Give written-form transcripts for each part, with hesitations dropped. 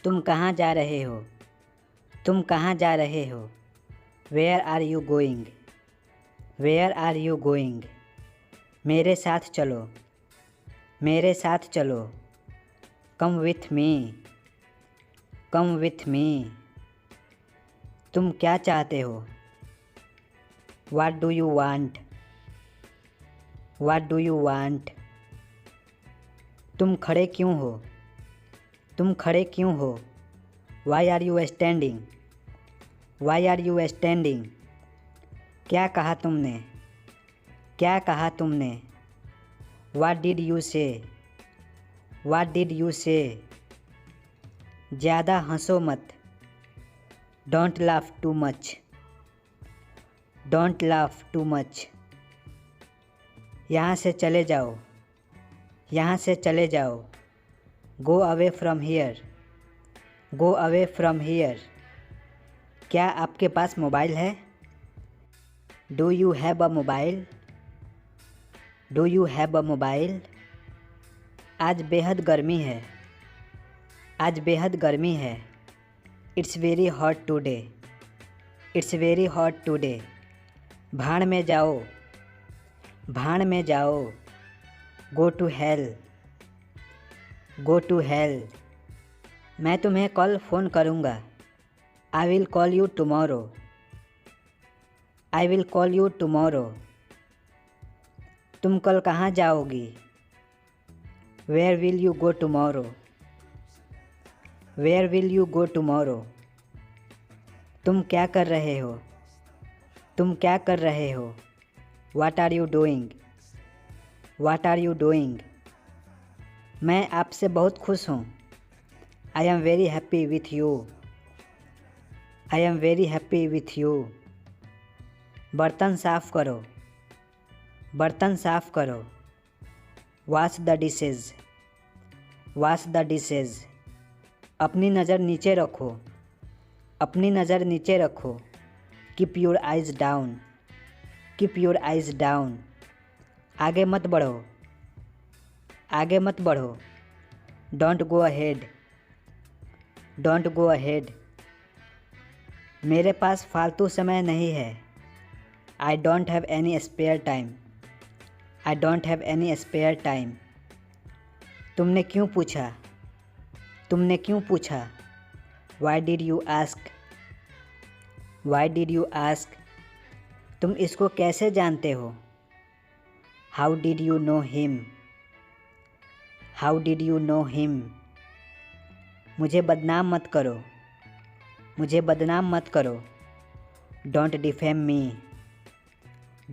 तुम कहाँ जा रहे हो? तुम कहाँ जा रहे हो? Where are you going? Where are you going? मेरे साथ चलो। मेरे साथ चलो। Come with me. Come with me. तुम क्या चाहते हो? What do you want? What do you want? तुम खड़े क्यों हो? तुम खड़े क्यों हो? Why are you standing? Why are you standing? क्या कहा तुमने? क्या कहा तुमने? What did you say? What did you say? ज़्यादा हंसो मत। Don't laugh too much. Don't laugh too much. यहाँ से चले जाओ। यहाँ से चले जाओ। Go away from here. Go away from here. क्या आपके पास मोबाइल है? Do you have a mobile? Do you have a mobile? आज बेहद गर्मी है। आज बेहद गर्मी है। It's very hot today. It's very hot today. भाड़ में जाओ। भाड़ में जाओ। Go to hell. Go to hell. मैं तुम्हें कल फ़ोन करूँगा। I will call you tomorrow. I will call you tomorrow. तुम कल कहाँ जाओगी? Where will you go tomorrow? Where will you go tomorrow? तुम क्या कर रहे हो? तुम क्या कर रहे हो? What are you doing? What are you doing? मैं आपसे बहुत खुश हूँ। I am very happy with you. I am very happy with you. बर्तन साफ़ करो। बर्तन साफ़ करो। Wash the dishes. Wash the dishes. अपनी नज़र नीचे रखो। अपनी नज़र नीचे रखो। Keep your eyes down. Keep your eyes down. आगे मत बढ़ो। आगे मत बढ़ो। Don't go ahead. Don't go ahead. मेरे पास फालतू समय नहीं है। I don't have any spare time. I don't have any spare time. तुमने क्यों पूछा? तुमने क्यों पूछा? Why did you ask? Why did you ask? तुम इसको कैसे जानते हो? How did you know him? How did you know him? मुझे बदनाम मत करो। मुझे बदनाम मत करो। Don't defame me.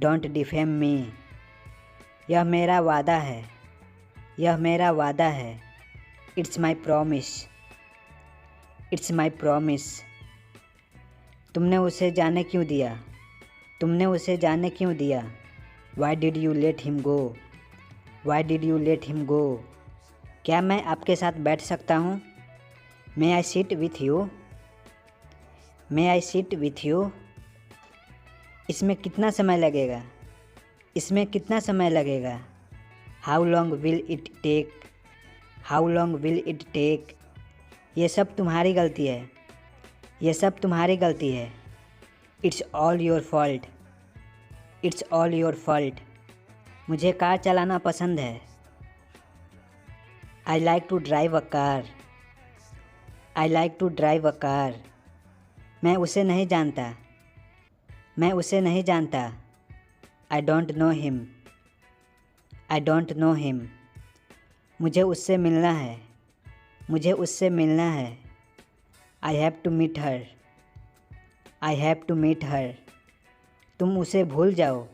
Don't defame me. यह मेरा वादा है। यह मेरा वादा है। It's my promise. It's my promise. तुमने उसे जाने क्यों दिया? तुमने उसे जाने क्यों दिया? Why did you let him go? Why did you let him go? क्या मैं आपके साथ बैठ सकता हूँ? May I sit with you? May I sit with you? इसमें कितना समय लगेगा? इसमें कितना समय लगेगा? How long will it take? How long will it take? ये सब तुम्हारी गलती है। ये सब तुम्हारी गलती है। It's all your fault. It's all your fault. मुझे कार चलाना पसंद है। I like to drive a car. I like to drive a car. मैं उसे नहीं जानता। मैं उसे नहीं जानता। I don't know him. I don't know him. मुझे उससे मिलना है। मुझे उससे मिलना है। I have to meet her. I have to meet her. तुम उसे भूल जाओ।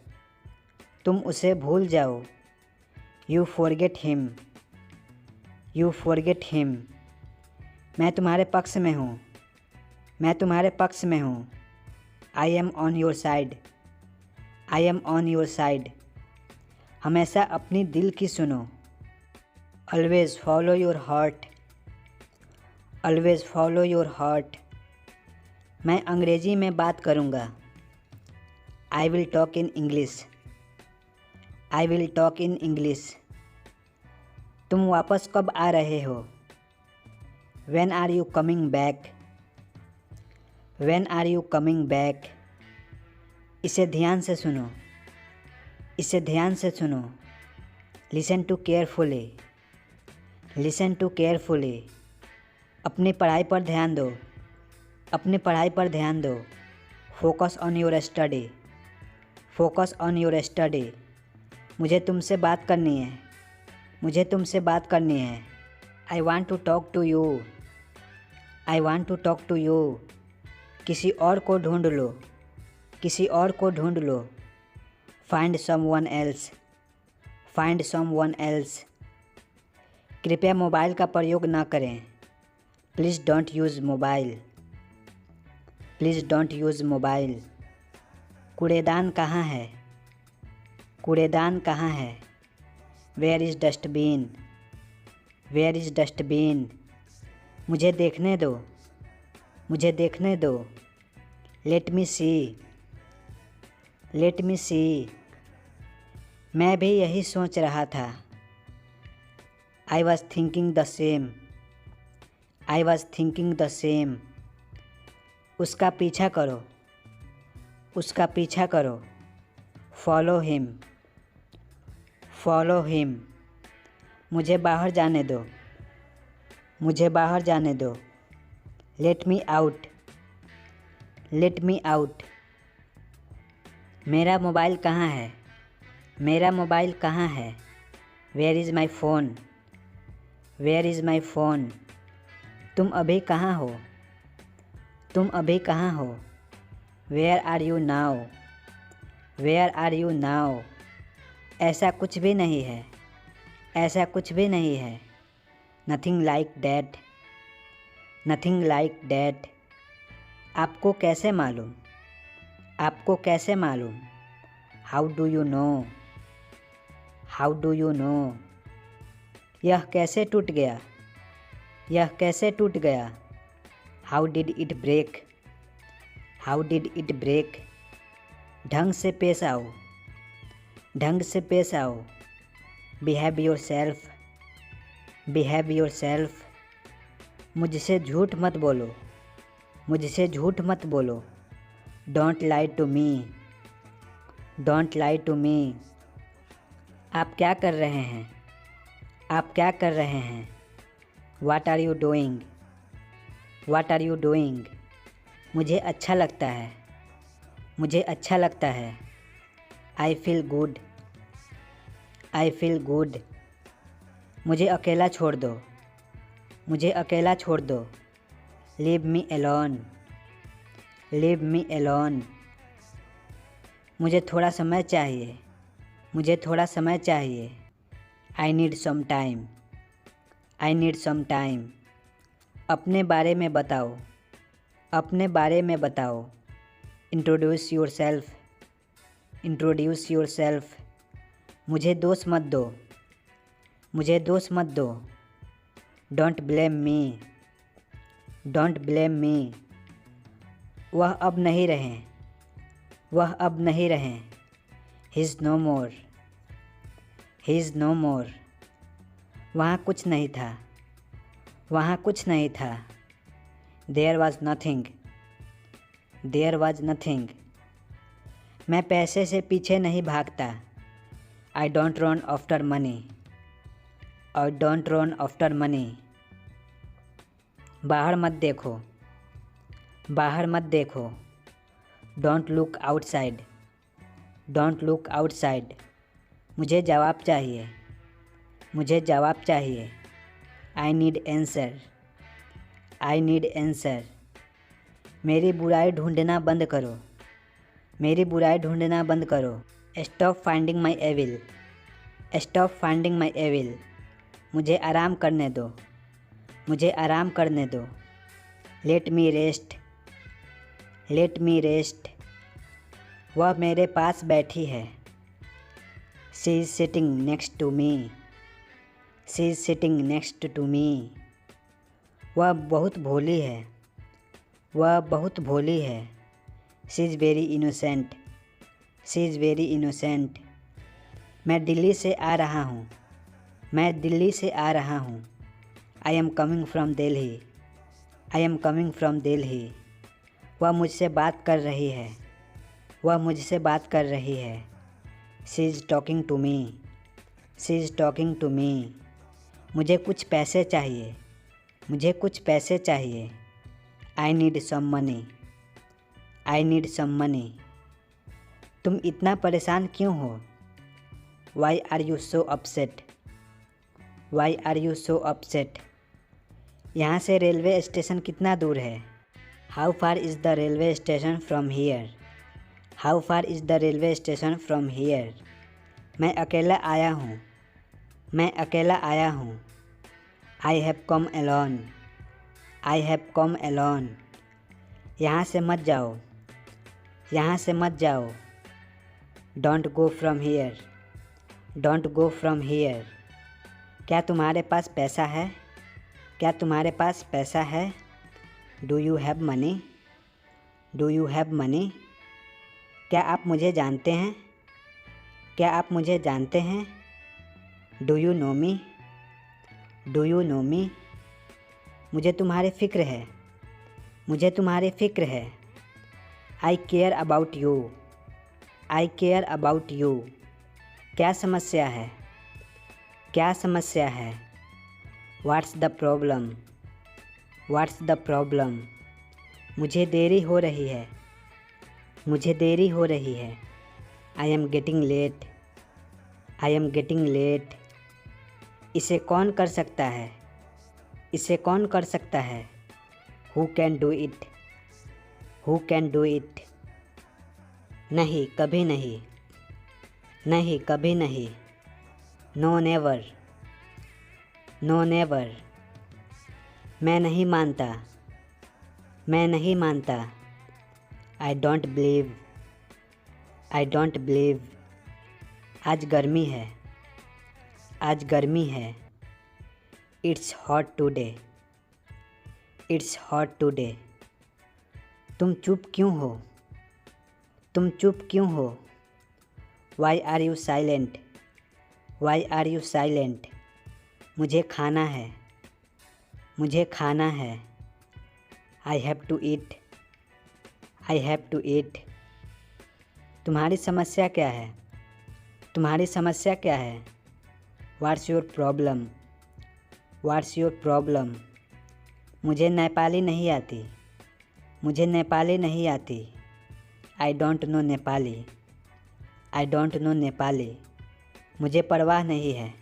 तुम उसे भूल जाओ। You forget him. You forget him. मैं तुम्हारे पक्ष में हूँ। मैं तुम्हारे पक्ष में हूँ। I am on your side. I am on your side. हमेशा अपनी दिल की सुनो। Always follow your heart. Always follow your heart. मैं अंग्रेज़ी में बात करूँगा। I will talk in English. I will talk in English. तुम वापस कब आ रहे हो? When are you coming back? When are you coming back? इसे ध्यान से सुनो, इसे ध्यान से सुनो। Listen to carefully, listen to carefully। अपनी पढ़ाई पर ध्यान दो, अपनी पढ़ाई पर ध्यान दो। Focus on your study, focus on your study। मुझे तुमसे बात करनी है, मुझे तुमसे बात करनी है। I want to talk to you, I want to talk to you। किसी और को ढूंढ लो, किसी और को ढूंढ लो। Find someone else, find someone else। कृपया मोबाइल का प्रयोग ना करें। Please don't use mobile, please don't use mobile. कूड़ेदान कहाँ है, कूड़ेदान कहाँ है। Where is dustbin, where is dustbin. मुझे देखने दो, मुझे देखने दो। Let me see, let me see. मैं भी यही सोच रहा था। I was thinking the same, I was thinking the same. उसका पीछा करो, उसका पीछा करो। Follow him, follow him. मुझे बाहर जाने दो, मुझे बाहर जाने दो। Let me out, let me out. मेरा मोबाइल कहाँ है, मेरा मोबाइल कहाँ है। Where is my phone, where is my phone. तुम अभी कहाँ हो, तुम अभी कहाँ हो। Where are you now, where are you now. ऐसा कुछ भी नहीं है, ऐसा कुछ भी नहीं है। Nothing like that, nothing like that. आपको कैसे मालूम, आपको कैसे मालूम। How do you know, how do you know. यह कैसे टूट गया, यह कैसे टूट गया। How did it break, how did it break. ढंग से पेश आओ, ढंग से पेश आओ। Behave yourself, behave yourself. मुझसे झूठ मत बोलो, मुझसे झूठ मत बोलो। Don't lie to me, don't lie to मी। आप क्या कर रहे हैं, आप क्या कर रहे हैं। What are you doing, what are you doing. मुझे अच्छा लगता है, मुझे अच्छा लगता है। I feel good, I feel good. मुझे अकेला छोड़ दो, मुझे अकेला छोड़ दो। Leave me alone, leave me alone. मुझे थोड़ा समय चाहिए, मुझे थोड़ा समय चाहिए। I need some time, I need some time. अपने बारे में बताओ, अपने बारे में बताओ। Introduce yourself, introduce your self. मुझे दोष मत दो, मुझे दोष मत दो। Don't blame me, don't blame me. वह अब नहीं रहें, वह अब नहीं रहें। He is no more, he is no more. वहाँ कुछ नहीं था, वहाँ कुछ नहीं था। There was nothing, there was nothing. मैं पैसे से पीछे नहीं भागता। I don't run after money, I don't run after money. बाहर मत देखो, बाहर मत देखो। Don't look outside, don't look outside. मुझे जवाब चाहिए, मुझे जवाब चाहिए। I need answer, I need answer. मेरी बुराई ढूंढना बंद करो, मेरी बुराई ढूंढना बंद करो। Stop finding my evil, stop finding my evil. मुझे आराम करने दो, मुझे आराम करने दो। Let me rest, let me rest. वह मेरे पास बैठी है। She is sitting next to me, she is sitting next to me. वह बहुत भोली है, वह बहुत भोली है। She is very innocent, she is very innocent. मैं दिल्ली से आ रहा हूँ, मैं दिल्ली से आ रहा हूँ। I am coming from Delhi, I am coming from Delhi. वह मुझसे बात कर रही है। वह मुझसे बात कर रही है। She is talking to me. She is talking to me. मुझे कुछ पैसे चाहिए। मुझे कुछ पैसे चाहिए। I need some money. I need some money. तुम इतना परेशान क्यों हो? Why are you so upset? Why are you so upset? यहाँ से रेलवे स्टेशन कितना दूर है? How far is the railway station from here? How far is the railway station from here? मैं अकेला आया हूँ। मैं अकेला आया हूँ। I have come alone. I have come alone. यहाँ से मत जाओ। यहाँ से मत जाओ। Don't go from here. Don't go from here. क्या तुम्हारे पास पैसा है? क्या तुम्हारे पास पैसा है? Do you have money? Do you have money? क्या आप मुझे जानते हैं? क्या आप मुझे जानते हैं? Do you know me? Do you know me? मुझे तुम्हारी फ़िक्र है। मुझे तुम्हारी फ़िक्र है। I care about you. I care about you. क्या समस्या है? क्या समस्या है? What's the problem? What's the problem? मुझे देरी हो रही है। मुझे देरी हो रही है। I am getting late. I am getting late. इसे कौन कर सकता है? इसे कौन कर सकता है? Who can do it? Who can do it? नहीं, कभी नहीं। नहीं, कभी नहीं। No never. No never. मैं नहीं मानता। मैं नहीं मानता। I don't believe. I don't believe. आज गर्मी है। आज गर्मी है। It's hot today. It's hot today. तुम चुप क्यों हो? तुम चुप क्यों हो? Why are you silent? Why are you silent? मुझे खाना है। मुझे खाना है। I have to eat. I have to eat. तुम्हारी समस्या क्या है? तुम्हारी समस्या क्या है? What's your problem? What's your problem? मुझे नेपाली नहीं आती। मुझे नेपाली नहीं आती। I don't know Nepali. I don't know Nepali. मुझे परवाह नहीं है।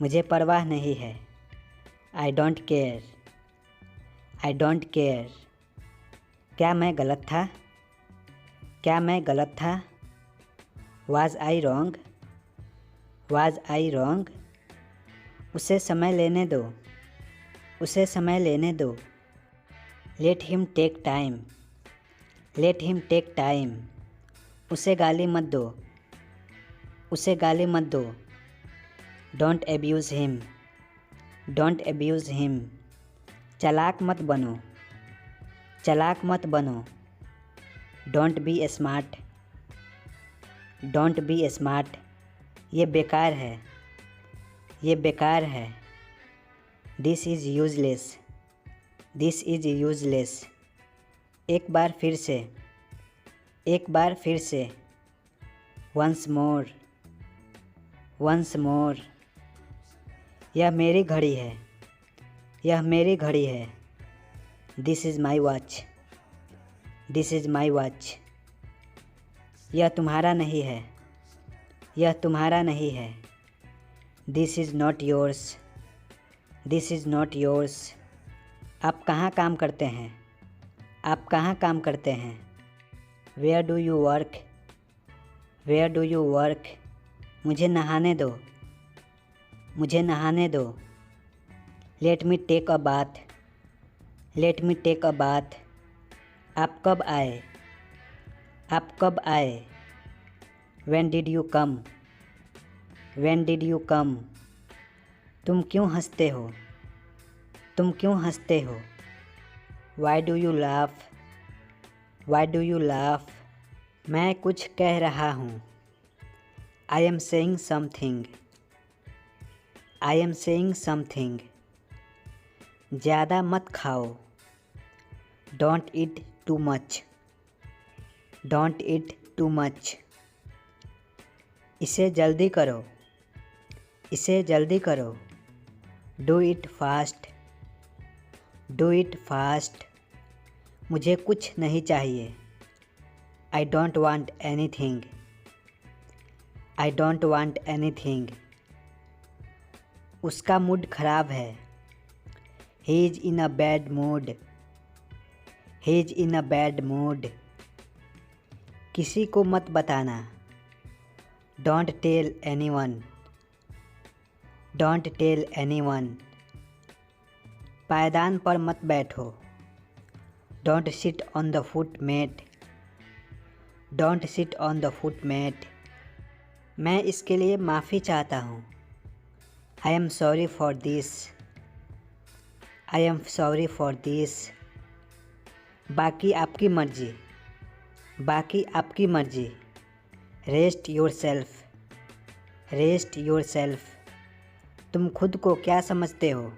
मुझे परवाह नहीं है। I don't care. I don't care. क्या मैं गलत था? क्या मैं गलत था? Was I wrong? Was I wrong? उसे समय लेने दो। उसे समय लेने दो। Let him take time. Let him take time. उसे गाली मत दो। उसे गाली मत दो। Don't abuse him. Don't abuse him. चालाक मत बनो। चालाक मत बनो। Don't be smart. Don't be smart. ये बेकार है। ये बेकार है। This is useless. This is useless. एक बार फिर से। एक बार फिर से। Once more. Once more. यह मेरी घड़ी है। यह मेरी घड़ी है। This is my watch. This is my watch. यह तुम्हारा नहीं है। यह तुम्हारा नहीं है। This is not yours. This is not yours. आप कहाँ काम करते हैं? आप कहाँ काम करते हैं? Where do you work? Where do you work? मुझे नहाने दो। मुझे नहाने दो। Let me take a bath. Let me take a bath. आप कब आए? आप कब आए? When did you come? When did you come? तुम क्यों हंसते हो? तुम क्यों हंसते हो? Why do you laugh? Why do you laugh? मैं कुछ कह रहा हूँ। I am saying something. I am saying something. ज़्यादा मत खाओ। Don't eat too much, don't eat too much. इसे जल्दी करो, इसे जल्दी करो। Do it fast, do it fast. मुझे कुछ नहीं चाहिए। I don't want anything, I don't want anything. उसका मूड ख़राब है। He is in a bad mood, he is in a bad mood. किसी को मत बताना। Don't tell anyone, don't tell anyone. पायदान पर मत बैठो। Don't sit on the foot mat, don't sit on the foot mat. मैं इसके लिए माफ़ी चाहता हूँ। I am sorry for this, I am sorry for this. बाकी आपकी मर्ज़ी, बाकी आपकी मर्ज़ी। Rest yourself, rest yourself. तुम खुद को क्या समझते हो?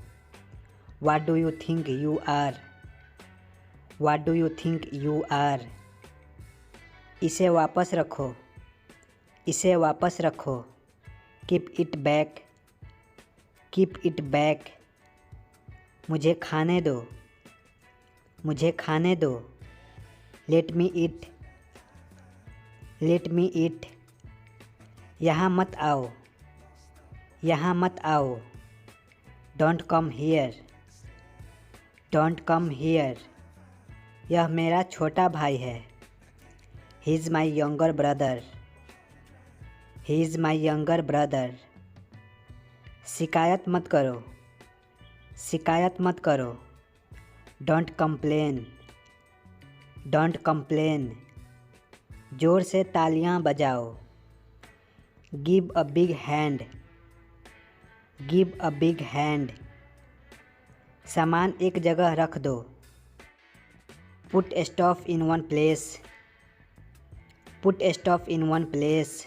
What do you think you are, what do you think you are. इसे वापस रखो, इसे वापस रखो। Keep it back, keep it back. मुझे खाने दो, मुझे खाने दो। लेट मी ईट, लेट मी ईट। यहाँ मत आओ, यहाँ मत आओ। Don't come here, don't come here. यह मेरा छोटा भाई है। He is my younger brother, he is my younger brother. शिकायत मत करो, शिकायत मत करो। Don't complain, don't complain. ज़ोर से तालियां बजाओ। Give a big hand, give a big hand. सामान एक जगह रख दो। Put stuff in one place, put stuff in one place.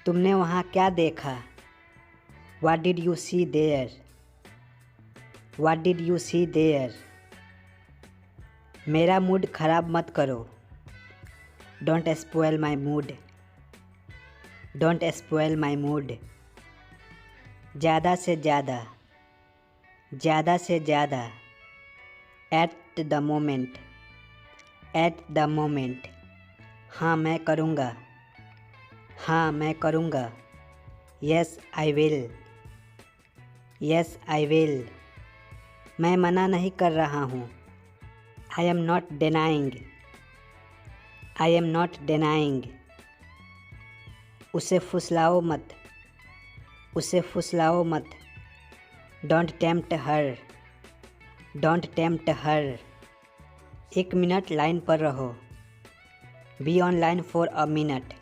तुमने वहाँ क्या देखा? What did you see there, what did you see there. मेरा मूड ख़राब मत करो। Don't spoil my mood, don't spoil my mood. ज़्यादा से ज़्यादा, ज़्यादा से ज़्यादा। At the moment, at the moment. हाँ मैं करूँगा, हाँ मैं करूँगा। Yes I will, yes I will. मैं मना नहीं कर रहा हूँ। I am not denying, I am not denying. उसे फुसलाओ मत, उसे फुसलाओ मत। Don't tempt her, don't tempt her. 1 minute line पर रहो। Be on line for a minute,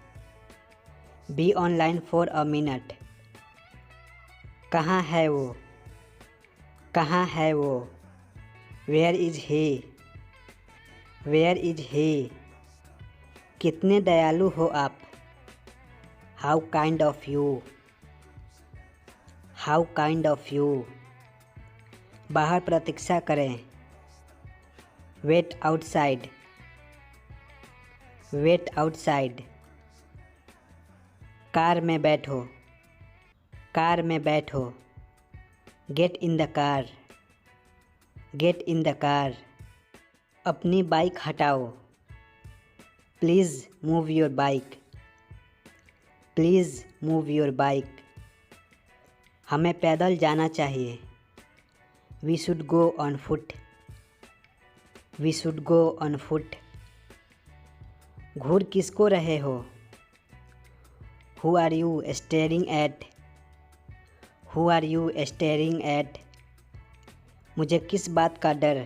be on line for a minute. कहाँ है वो, कहाँ है वो? Where is he, where is he. कितने दयालु हो आप। How kind of you, how kind of you. बाहर प्रतीक्षा करें। Wait outside, wait outside. Car में बैठो, कार में बैठो। Get in the car, get in the car. अपनी बाइक हटाओ। Please move your bike, please move your bike. हमें पैदल जाना चाहिए। We should go on foot, we should go on foot. घूर किसको रहे हो? Who are you staring at, who are you staring at. मुझे किस बात का डर?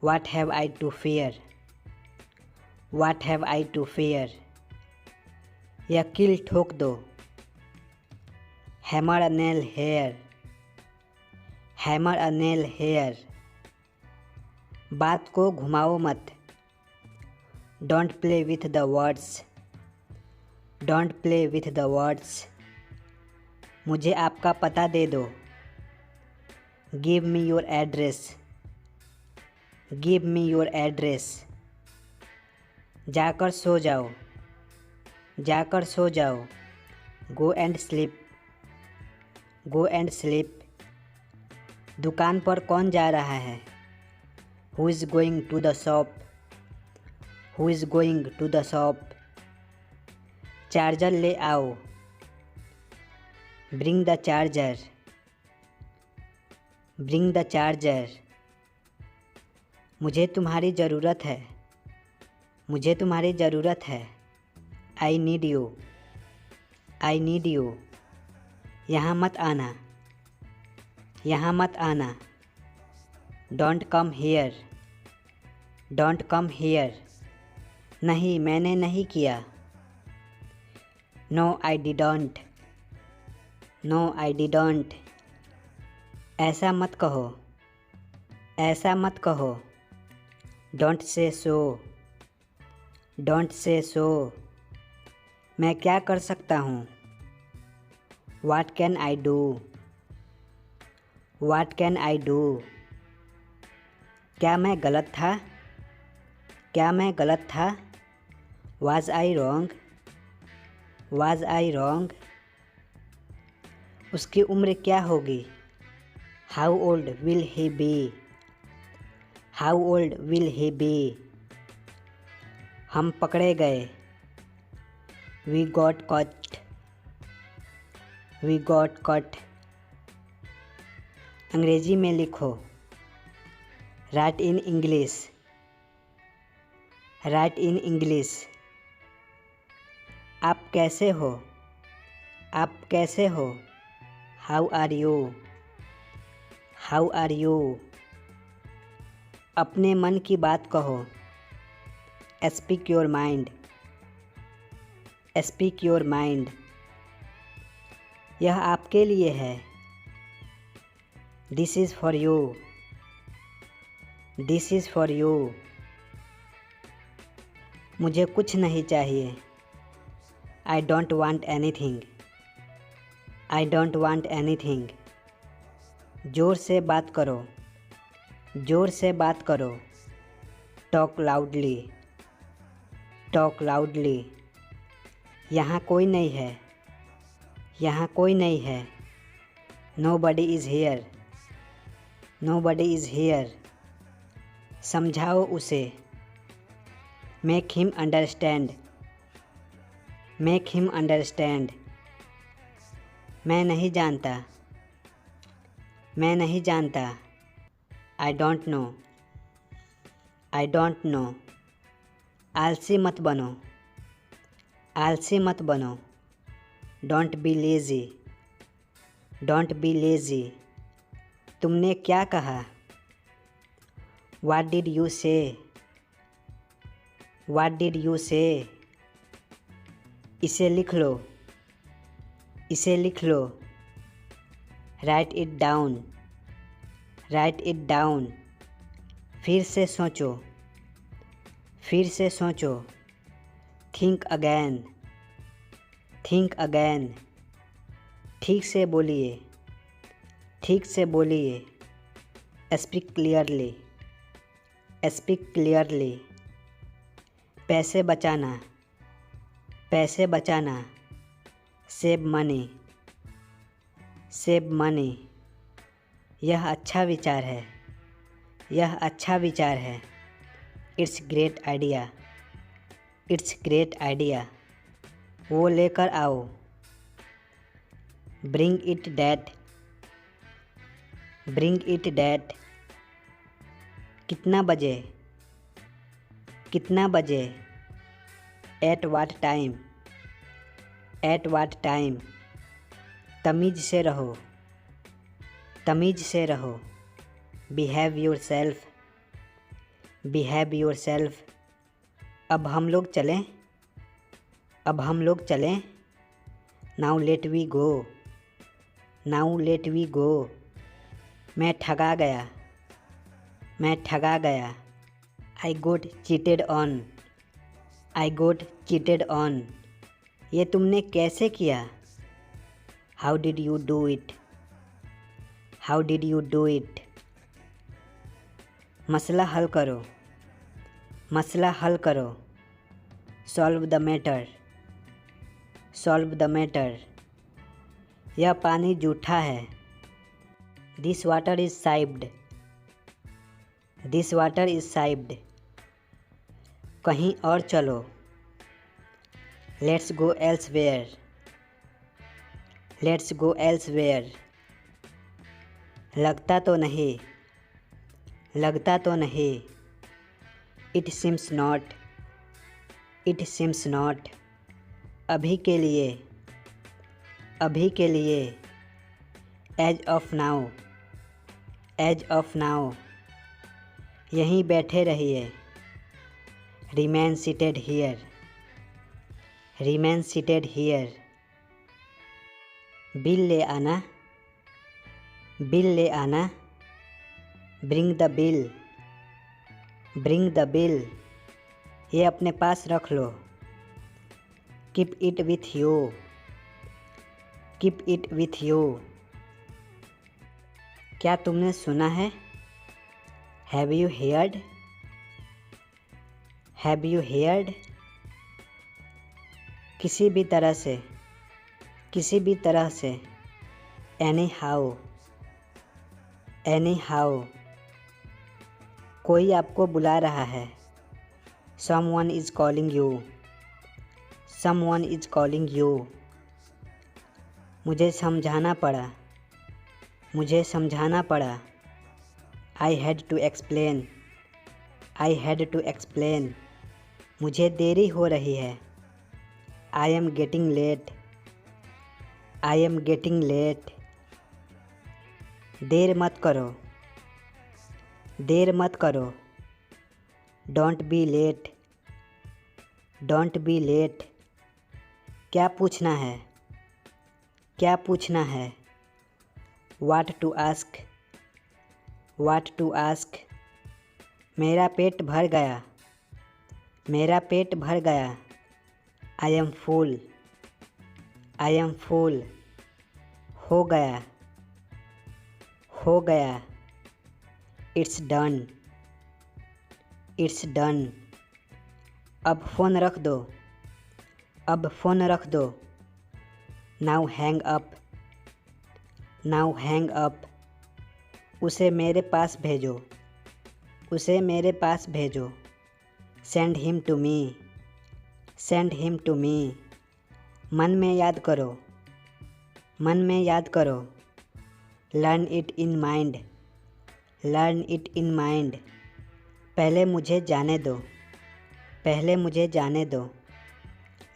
What have I to fear, what have I to fear. यह कील ठोक दो। Hammer a nail here, hammer a nail here. बात को घुमाओ मत। Don't play with the words, don't play with the words. मुझे आपका पता दे दो। Give me your address, give me your address. जाकर सो जाओ, जाकर सो जाओ। Go and sleep, go and sleep. दुकान पर कौन जा रहा है? Who is going to the shop, who is going to the shop. Charger ले आओ, bring the charger, bring the charger. मुझे तुम्हारी ज़रूरत है, मुझे तुम्हारी ज़रूरत है। I need you, I need you. यहाँ मत आना, यहाँ मत आना। Don't come here, don't come here. नहीं, मैंने नहीं किया। No I didn't, no I didn't. ऐसा मत कहो, ऐसा मत कहो। Don't say so, don't say सो। मैं क्या कर सकता हूँ? What can I do, what can I do. क्या मैं गलत था? क्या मैं गलत था? Was I wrong, was I wrong. उसकी उम्र क्या होगी? How old will he be, how old will he be. हम पकड़े गए, we got caught, we got caught. अंग्रेजी में लिखो, write in English, write in English. आप कैसे हो? आप कैसे हो? How are you, how are you. अपने मन की बात कहो, speak your mind, speak your mind. यह आपके लिए है, this is for you, this is for you. मुझे कुछ नहीं चाहिए, I don't want anything, I don't want anything. ज़ोर से बात करो, ज़ोर से बात करो। Talk loudly, talk loudly. यहाँ कोई नहीं है, यहाँ कोई नहीं है। Nobody is here, nobody is here. समझाओ उसे, make him understand, make him understand. मैं नहीं जानता, मैं नहीं जानता। I don't know, I don't know. आलसी मत बनो, आलसी मत बनो। Don't be lazy, don't be lazy. तुमने क्या कहा? What did you say, what did you say. इसे लिख लो, इसे लिख लो। Write it down, write it down. फिर से सोचो, फिर से सोचो। Think again, think again. ठीक से बोलिए, ठीक से बोलिए। Speak clearly, speak clearly. पैसे बचाना, पैसे बचाना। Save money, save money. यह अच्छा विचार है, यह अच्छा विचार है। It's great idea, it's great idea. वो लेकर आओ, bring it that, bring it that. कितना बजे, कितना बजे। At what time, at what time. तमीज़ से रहो, तमीज़ से रहो। Behave yourself, behave yourself. अब हम लोग चलें, अब हम लोग चलें। Now let we go, now let we go. मैं ठगा गया, मैं ठगा गया। I got cheated on, I got cheated on. ये तुमने कैसे किया? How did you do it, how did you do it. मसला हल करो, मसला हल करो। Solve the matter, solve the matter. यह पानी जूठा है। This water is sipped, this water is sipped. कहीं और चलो। Let's go elsewhere, let's go elsewhere. लगता तो नहीं, लगता तो नहीं। It seems not, it seems not. अभी के लिए, अभी के लिए। As of now, as of now. यहीं बैठे रहिए। Remain seated here, remain seated here. Bill ले आना, बिल ले आना। Bring the bill, bring the bill. ये अपने पास रख लो। Keep it with you, keep it with you. क्या तुमने सुना है? Have you heard, have you heard. किसी भी तरह से, किसी भी तरह से। Anyhow, anyhow. कोई आपको बुला रहा है। Someone is calling you, someone is calling you. मुझे समझाना पड़ा, मुझे समझाना पड़ा। I had to explain, I had to explain. मुझे देरी हो रही है। I am getting late, I am getting late. देर मत करो, देर मत करो। Don't be late, don't be late. क्या पूछना है, क्या पूछना है? What to ask, what to ask. मेरा पेट भर गया, मेरा पेट भर गया। I am full, I am full. हो गया, हो गया। It's done, it's done. अब फ़ोन रख दो, अब फ़ोन रख दो। Now hang up, now hang up. उसे मेरे पास भेजो, उसे मेरे पास भेजो। Send him to me, send him to me. मन में याद करो, मन में याद करो। Learn it in mind, learn it in mind. पहले मुझे जाने दो, पहले मुझे जाने दो।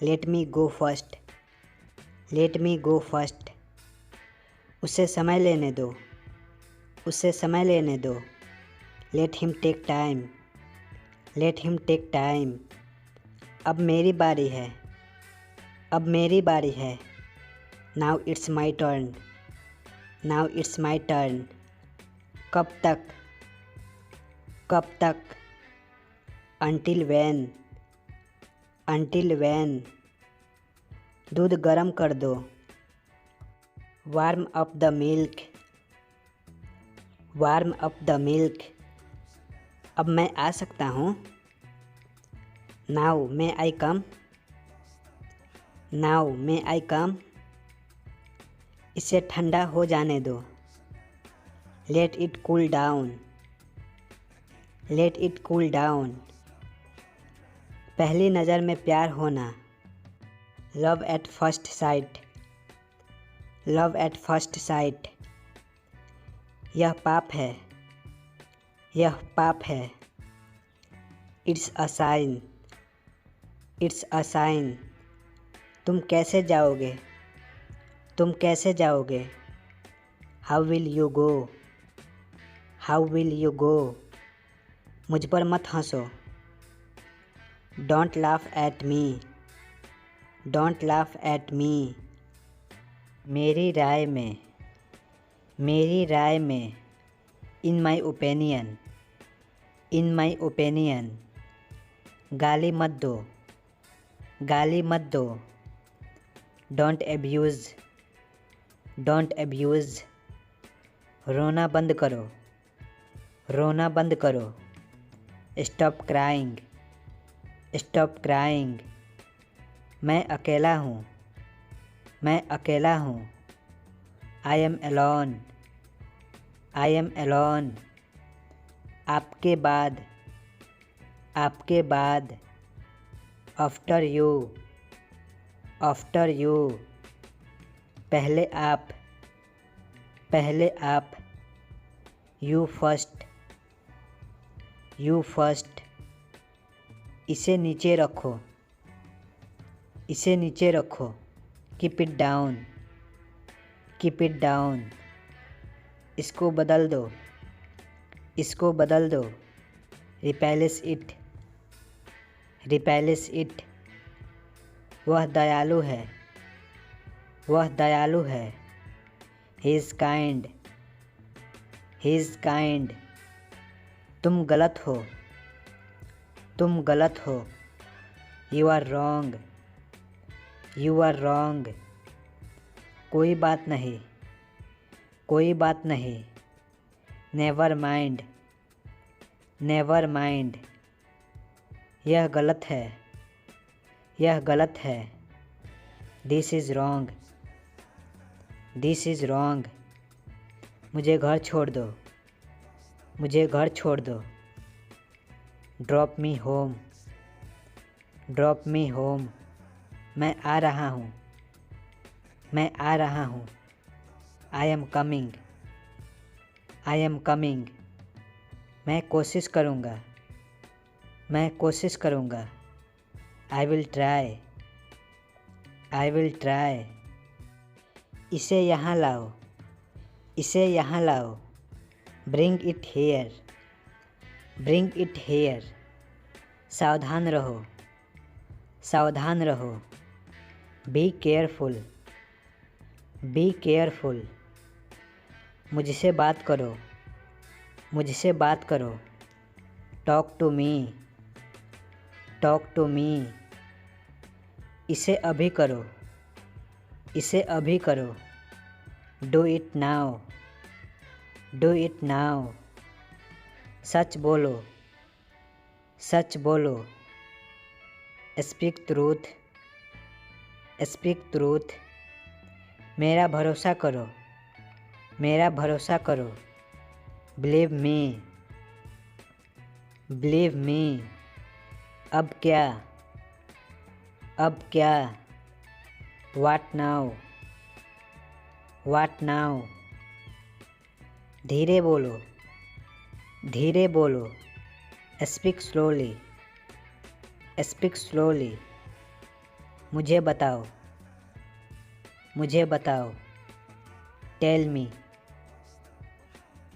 Let me go first, late me go first. उसे समय लेने दो, उसे समय लेने दो। Let him take time, let him take time. अब मेरी बारी है, अब मेरी बारी है। Now it's my turn, now it's my turn. कब तक, कब तक? Until when, until when. दूध गर्म कर दो। Warm up the milk, warm up the milk. अब मैं आ सकता हूँ। Now may I come, now may I come. इसे ठंडा हो जाने दो। Let it cool down, let it cool down. पहली नज़र में प्यार होना। Love at first sight, love at first sight. यह पाप है, यह पाप है। It's a sin, it's a sin. तुम कैसे जाओगे, तुम कैसे जाओगे? How will you go, how will you go? मुझ पर मत हंसो। Don't laugh at me, don't laugh at me. मेरी राय में, मेरी राय में। In my opinion, in my opinion. गाली मत दो, गाली मत दो। Don't abuse, don't abuse. रोना बंद करो, रोना बंद करो। Stop crying. Stop crying. मैं अकेला हूँ। मैं अकेला हूँ। I am alone. I am alone. आपके बाद। आपके बाद। After you. After you. पहले आप। पहले आप। You first. You first. इसे नीचे रखो। इसे नीचे रखो। Keep it down. Keep it down. इसको बदल दो। इसको बदल दो। Replace it. Replace it. वह दयालु है। वह दयालु है। He is kind. He is kind. तुम गलत हो। तुम गलत हो। You are wrong. You are wrong. कोई बात नहीं। कोई बात नहीं। Never mind. Never mind. यह गलत है। यह गलत है। This is wrong. This is wrong. मुझे घर छोड़ दो। मुझे घर छोड़ दो। Drop me home. Drop me home. मैं आ रहा हूँ। मैं आ रहा हूँ। I am coming. I am coming. मैं कोशिश करूँगा। मैं कोशिश करूँगा। I will try. I will try. इसे यहाँ लाओ। इसे यहाँ लाओ। Bring it here. Bring it here. सावधान रहो। सावधान रहो। Be careful. Be careful. मुझसे बात करो। मुझसे बात करो। Talk to me. Talk to me. इसे अभी करो। इसे अभी करो। Do it now. Do it now. सच बोलो। सच बोलो। Speak truth. Speak truth. मेरा भरोसा करो। मेरा भरोसा करो। Believe me. Believe me. अब क्या। अब क्या। What now. What now. धीरे बोलो। धीरे बोलो। Speak slowly. Speak slowly. मुझे बताओ। मुझे बताओ। Tell me.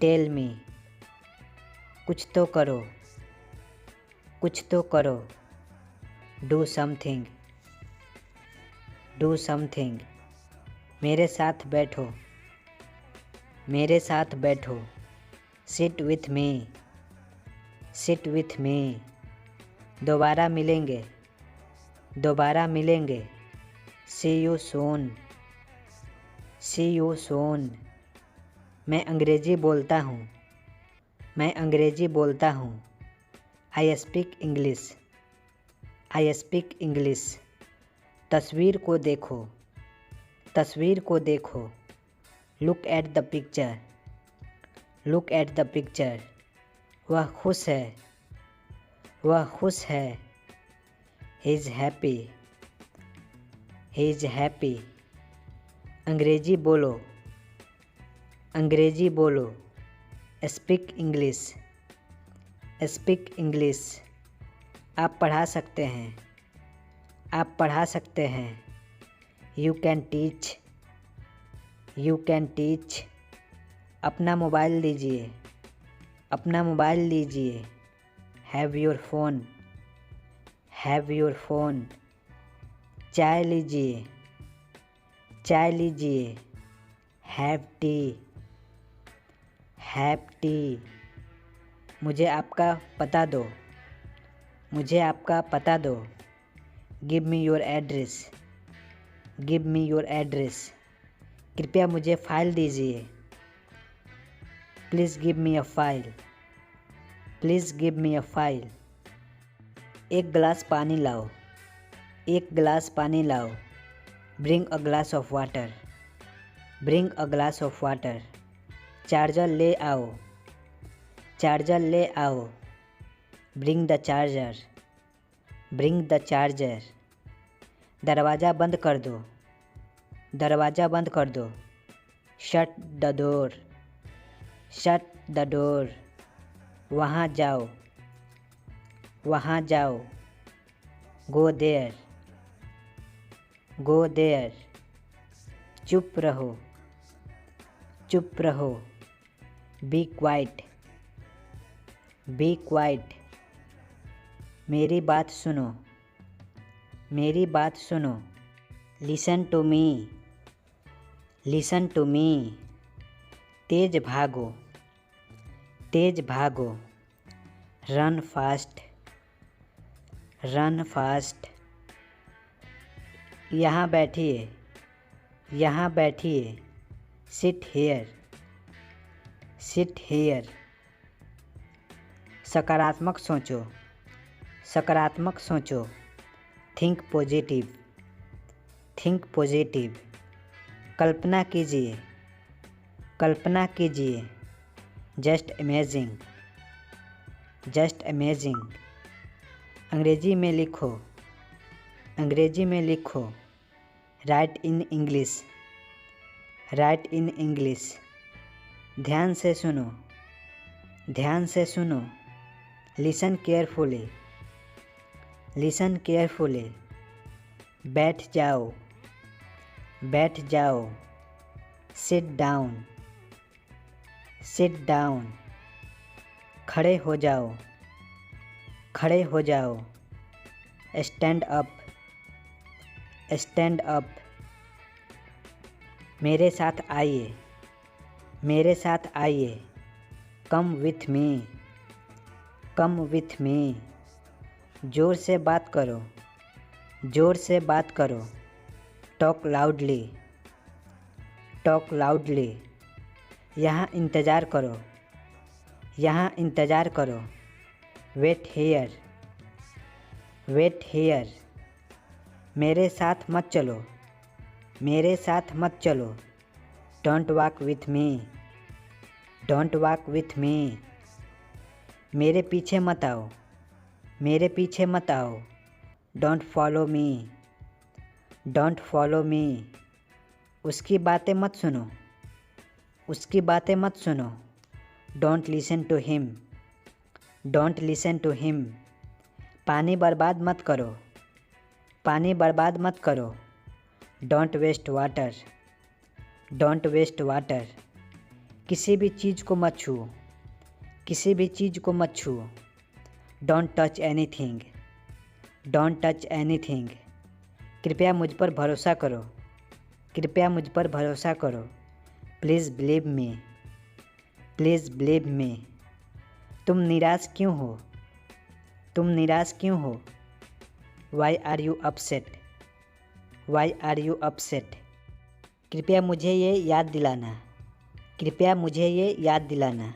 Tell me. कुछ तो करो। कुछ तो करो। Do something. Do something. मेरे साथ बैठो। मेरे साथ बैठो। Sit with me. Sit with me. दोबारा मिलेंगे। दोबारा मिलेंगे। See you soon. See you soon. मैं अंग्रेज़ी बोलता हूँ। मैं अंग्रेज़ी बोलता हूँ। I speak English. I speak English. तस्वीर को देखो। तस्वीर को देखो। Look at the picture. Look at the picture. वह खुश है। वह खुश है। He is happy. He is happy. अंग्रेज़ी बोलो। अंग्रेज़ी बोलो। Speak English. Speak English. आप पढ़ा सकते हैं। आप पढ़ा सकते हैं। You can teach. You can teach. अपना मोबाइल लीजिए। अपना मोबाइल लीजिए। Have your phone. Have your phone. चाय लीजिए। चाय लीजिए। Have T. Have T. मुझे आपका पता दो। मुझे आपका पता दो। Give me your address. Give me your address. कृपया मुझे फ़ाइल दीजिए। Please give me a file. Please give me a file. एक गिलास पानी लाओ। एक गिलास पानी लाओ। Bring a glass of water. Bring a glass of water. Charger ले आओ। चार्जर ले आओ। Bring the charger. Bring the charger. दरवाज़ा बंद कर दो। दरवाज़ा बंद कर दो। Shut the door. Shut the door. वहाँ जाओ। वहाँ जाओ। Go there. Go there. चुप रहो। चुप रहो। Be quiet. Be quiet. मेरी बात सुनो। मेरी बात सुनो। Listen to me. Listen to me. तेज भागो। तेज भागो। Run fast. Run fast. यहाँ बैठिए। यहाँ बैठिए। Sit here. Sit here. सकारात्मक सोचो। सकारात्मक सोचो। Think positive. Think positive. कल्पना कीजिए। कल्पना कीजिए। Just amazing. Just amazing. अंग्रेजी में लिखो। अंग्रेजी में लिखो। Write in English. Write in English. ध्यान से सुनो। ध्यान से सुनो। Listen carefully. Listen carefully. बैठ जाओ। बैठ जाओ। Sit down. Sit down. खड़े हो जाओ। खड़े हो जाओ। Stand up. Stand up. मेरे साथ आइए। मेरे साथ आइए। कम विथ मी। कम विथ मी। ज़ोर से बात करो। ज़ोर से बात करो। Talk loudly. Talk loudly. यहाँ इंतज़ार करो। यहाँ इंतज़ार करो। Wait here. Wait here. मेरे साथ मत चलो। मेरे साथ मत चलो। Don't walk with me. Don't walk with me. मेरे पीछे मत आओ। मेरे पीछे मत आओ। Don't follow me. Don't follow me. उसकी बातें मत सुनो। उसकी बातें मत सुनो। Don't listen to him. Don't listen to him. पानी बर्बाद मत करो। पानी बर्बाद मत करो। Don't waste water. Don't waste water. किसी भी चीज़ को मत छुओ। किसी भी चीज़ को मत छुओ। Don't touch anything. Don't touch anything. कृपया मुझ पर भरोसा करो। कृपया मुझ पर भरोसा करो। Please believe me. Please believe me. तुम निराश क्यों हो? तुम निराश क्यों हो? Why are you upset? Why are you upset? कृपया मुझे ये याद दिलाना। कृपया मुझे ये याद दिलाना।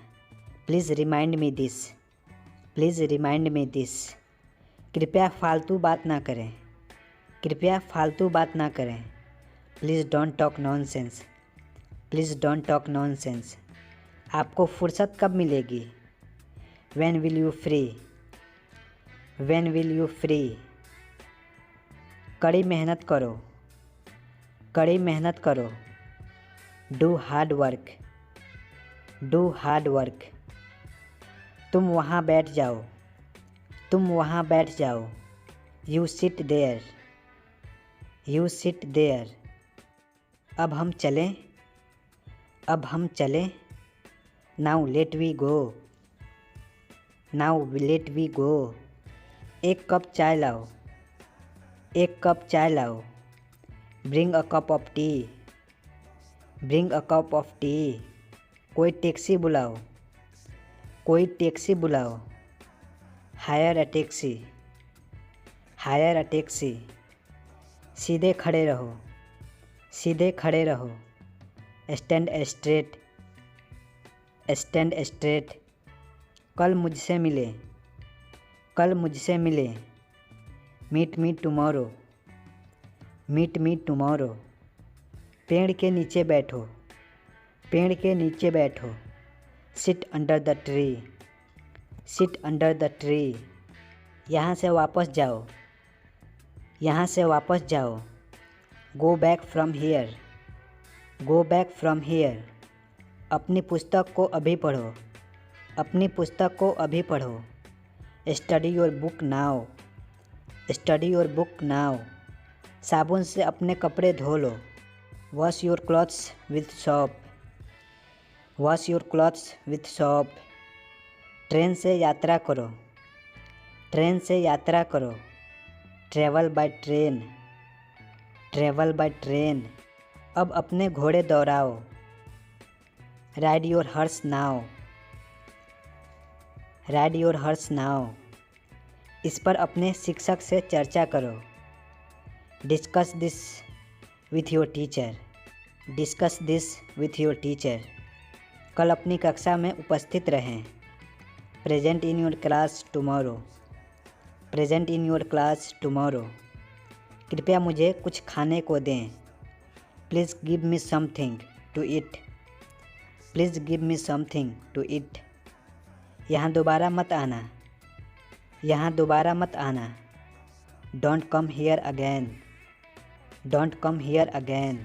Please remind me this. Please remind me this. कृपया फालतू बात ना करें। कृपया फालतू बात ना करें। Please don't talk nonsense. Please don't talk nonsense. आपको फुर्सत कब मिलेगी? When will you free? When will you free? कड़ी मेहनत करो। कड़ी मेहनत करो। Do hard work. Do hard work. तुम वहाँ बैठ जाओ। तुम वहाँ बैठ जाओ। You sit there. You sit there. अब हम चलें? अब हम चलें? Now let we go. Now let we go. एक कप चाय लाओ। एक कप चाय लाओ। Bring a cup of tea. Bring a cup of tea. कोई टैक्सी बुलाओ। कोई टैक्सी बुलाओ। Hire a taxi. Hire a taxi. सीधे खड़े रहो। सीधे खड़े रहो। Stand straight. Stand straight. कल मुझसे मिले, कल मुझसे मिले। Meet me tomorrow, meet me tomorrow. पेड़ के नीचे बैठो, पेड़ के नीचे बैठो। Sit under the tree, sit under the tree. यहाँ से वापस जाओ, यहाँ से वापस जाओ। Go back from here, go back from here. अपनी पुस्तक को अभी पढ़ो, अपनी पुस्तक को अभी पढ़ो। Study your book now, study your book now. साबुन से अपने कपड़े धो लो। Wash your clothes with soap, wash your clothes with soap. Train से यात्रा करो, ट्रेन से यात्रा करो। Travel by train, travel by train. अब अपने घोड़े दौड़ाओ। Ride your horse now, ride your horse now. इस पर अपने शिक्षक से चर्चा करो। Discuss this with your teacher, discuss this with your teacher. कल अपनी कक्षा में उपस्थित रहें। Present in your class tomorrow, present in your class tomorrow. कृपया मुझे कुछ खाने को दें। Please give me something to eat, please give me something to eat. यहाँ दोबारा मत आना, यहाँ दोबारा मत आना। Don't come here again, don't come here again.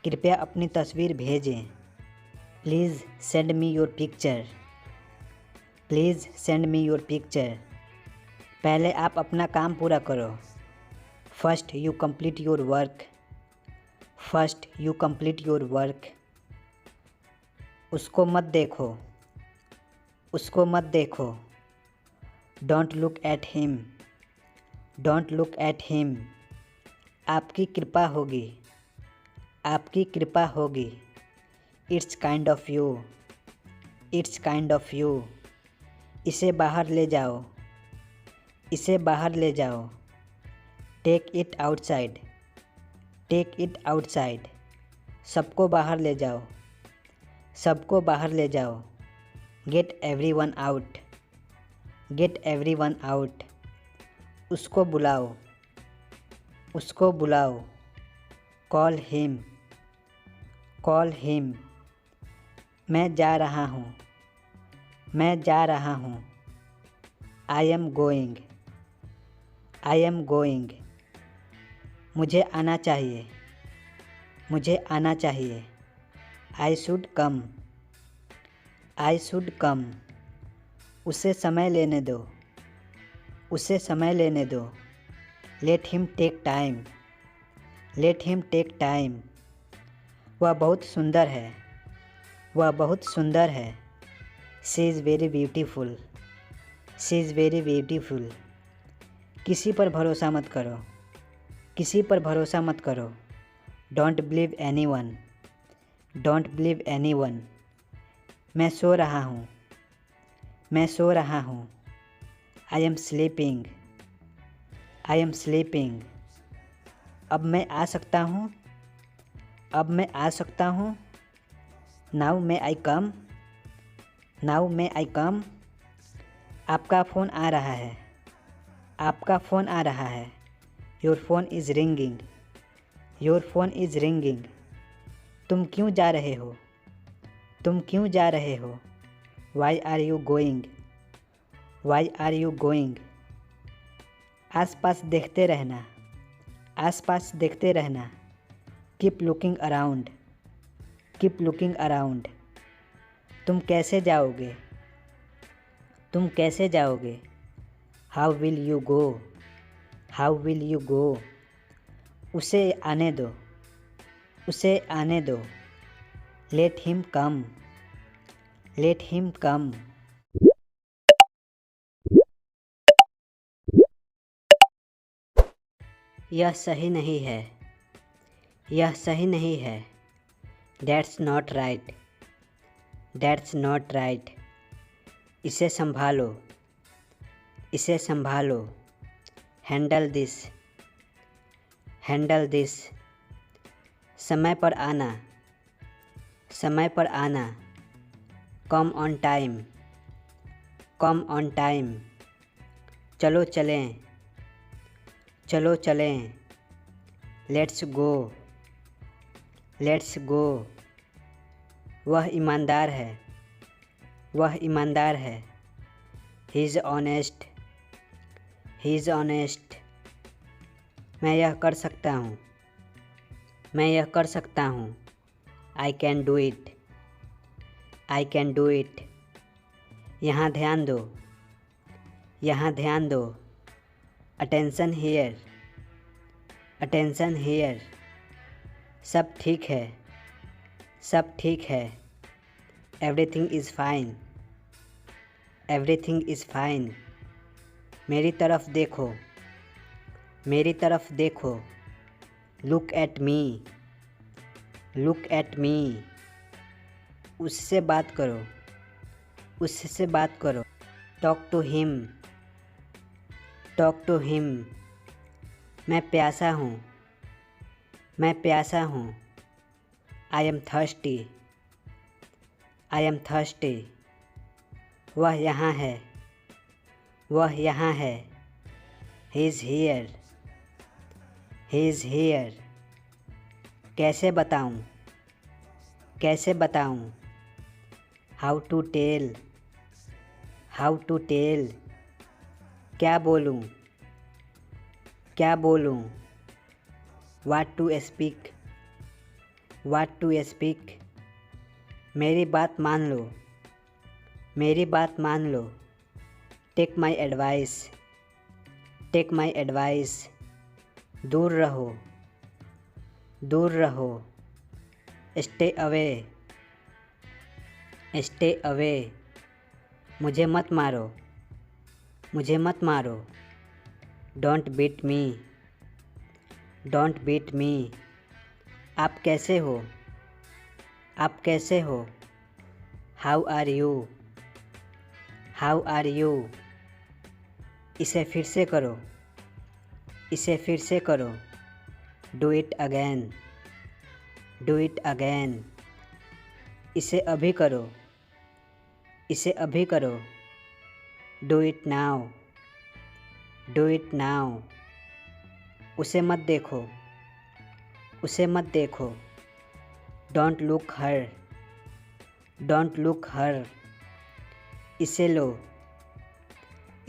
कृपया अपनी तस्वीर भेजें। Please send me your picture, please send me your picture. पहले आप अपना काम पूरा करो। First you complete your work, first you complete your work. उसको मत देखो, उसको मत देखो। Don't look at him, don't look at him. आपकी कृपा होगी, आपकी कृपा होगी। It's kind of you, it's kind of you. इसे बाहर ले जाओ, इसे बाहर ले जाओ। Take it outside, take it outside. सबको बाहर ले जाओ, सबको बाहर ले जाओ। Get everyone out, get everyone out. उसको बुलाओ, उसको बुलाओ। Call him, call him. मैं जा रहा हूँ, मैं जा रहा हूँ। I am going, I am going. मुझे आना चाहिए, मुझे आना चाहिए। I should come, I should come. उसे समय लेने दो, उसे समय लेने दो। Let him take time, let him take time. वह बहुत सुंदर है, वह बहुत सुंदर है। She is very beautiful, she is very beautiful. किसी पर भरोसा मत करो, किसी पर भरोसा मत करो। Don't believe any one, don't believe any one. मैं सो रहा हूँ, मैं सो रहा हूँ। I am sleeping, I am sleeping. अब मैं आ सकता हूँ, अब मैं आ सकता हूँ। Now may I come, now may I कम। आपका फ़ोन आ रहा है, आपका फ़ोन आ रहा है। Your phone is ringing, your phone is ringing. तुम क्यों जा रहे हो, तुम क्यों जा रहे हो। Why are you going, why are you going. आस पास देखते रहना, आस पास देखते रहना। Keep looking around, keep looking around. तुम कैसे जाओगे, तुम कैसे जाओगे। How will you go, how will you go. उसे आने दो, उसे आने दो। Let him come, let him come. यह सही नहीं है, यह सही नहीं है। That's not right, that's not right. इसे संभालो, इसे संभालो। Handle this, handle this. समय पर आना, समय पर आना। Come on time, come on time, चलो चलें, चलो चलें। Let's go, let's go. वह ईमानदार है, वह ईमानदार है। He is honest, he is honest. मैं यह कर सकता हूँ, मैं यह कर सकता हूँ। I can do it, I can do it. यहाँ ध्यान दो, यहाँ ध्यान दो। Attention here, attention here. सब ठीक है, सब ठीक है। Everything is fine, everything is fine. मेरी तरफ देखो, मेरी तरफ देखो। Look at me, look at me. उससे बात करो, उससे बात करो। Talk to him, talk to him. मैं प्यासा हूँ, मैं प्यासा हूँ। I am thirsty, I am thirsty. वह यहाँ है, वह यहाँ है। He is here, he is here. कैसे बताऊँ, कैसे बताऊँ। How to tell, how to tell. क्या बोलूँ, क्या बोलूँ। What to speak, what to speak. मेरी बात मान लो, मेरी बात मान लो। Take my advice, take my advice. दूर रहो, दूर रहो। Stay away, stay away. मुझे मत मारो, मुझे मत मारो। Don't beat me, don't beat me. आप कैसे हो, आप कैसे हो। How are you, how are you. इसे फिर से करो, इसे फिर से करो। Do it again, do it again. इसे अभी करो, इसे अभी करो। Do it now, do it now. उसे मत देखो, उसे मत देखो। Don't look her, don't look her. इसे लो,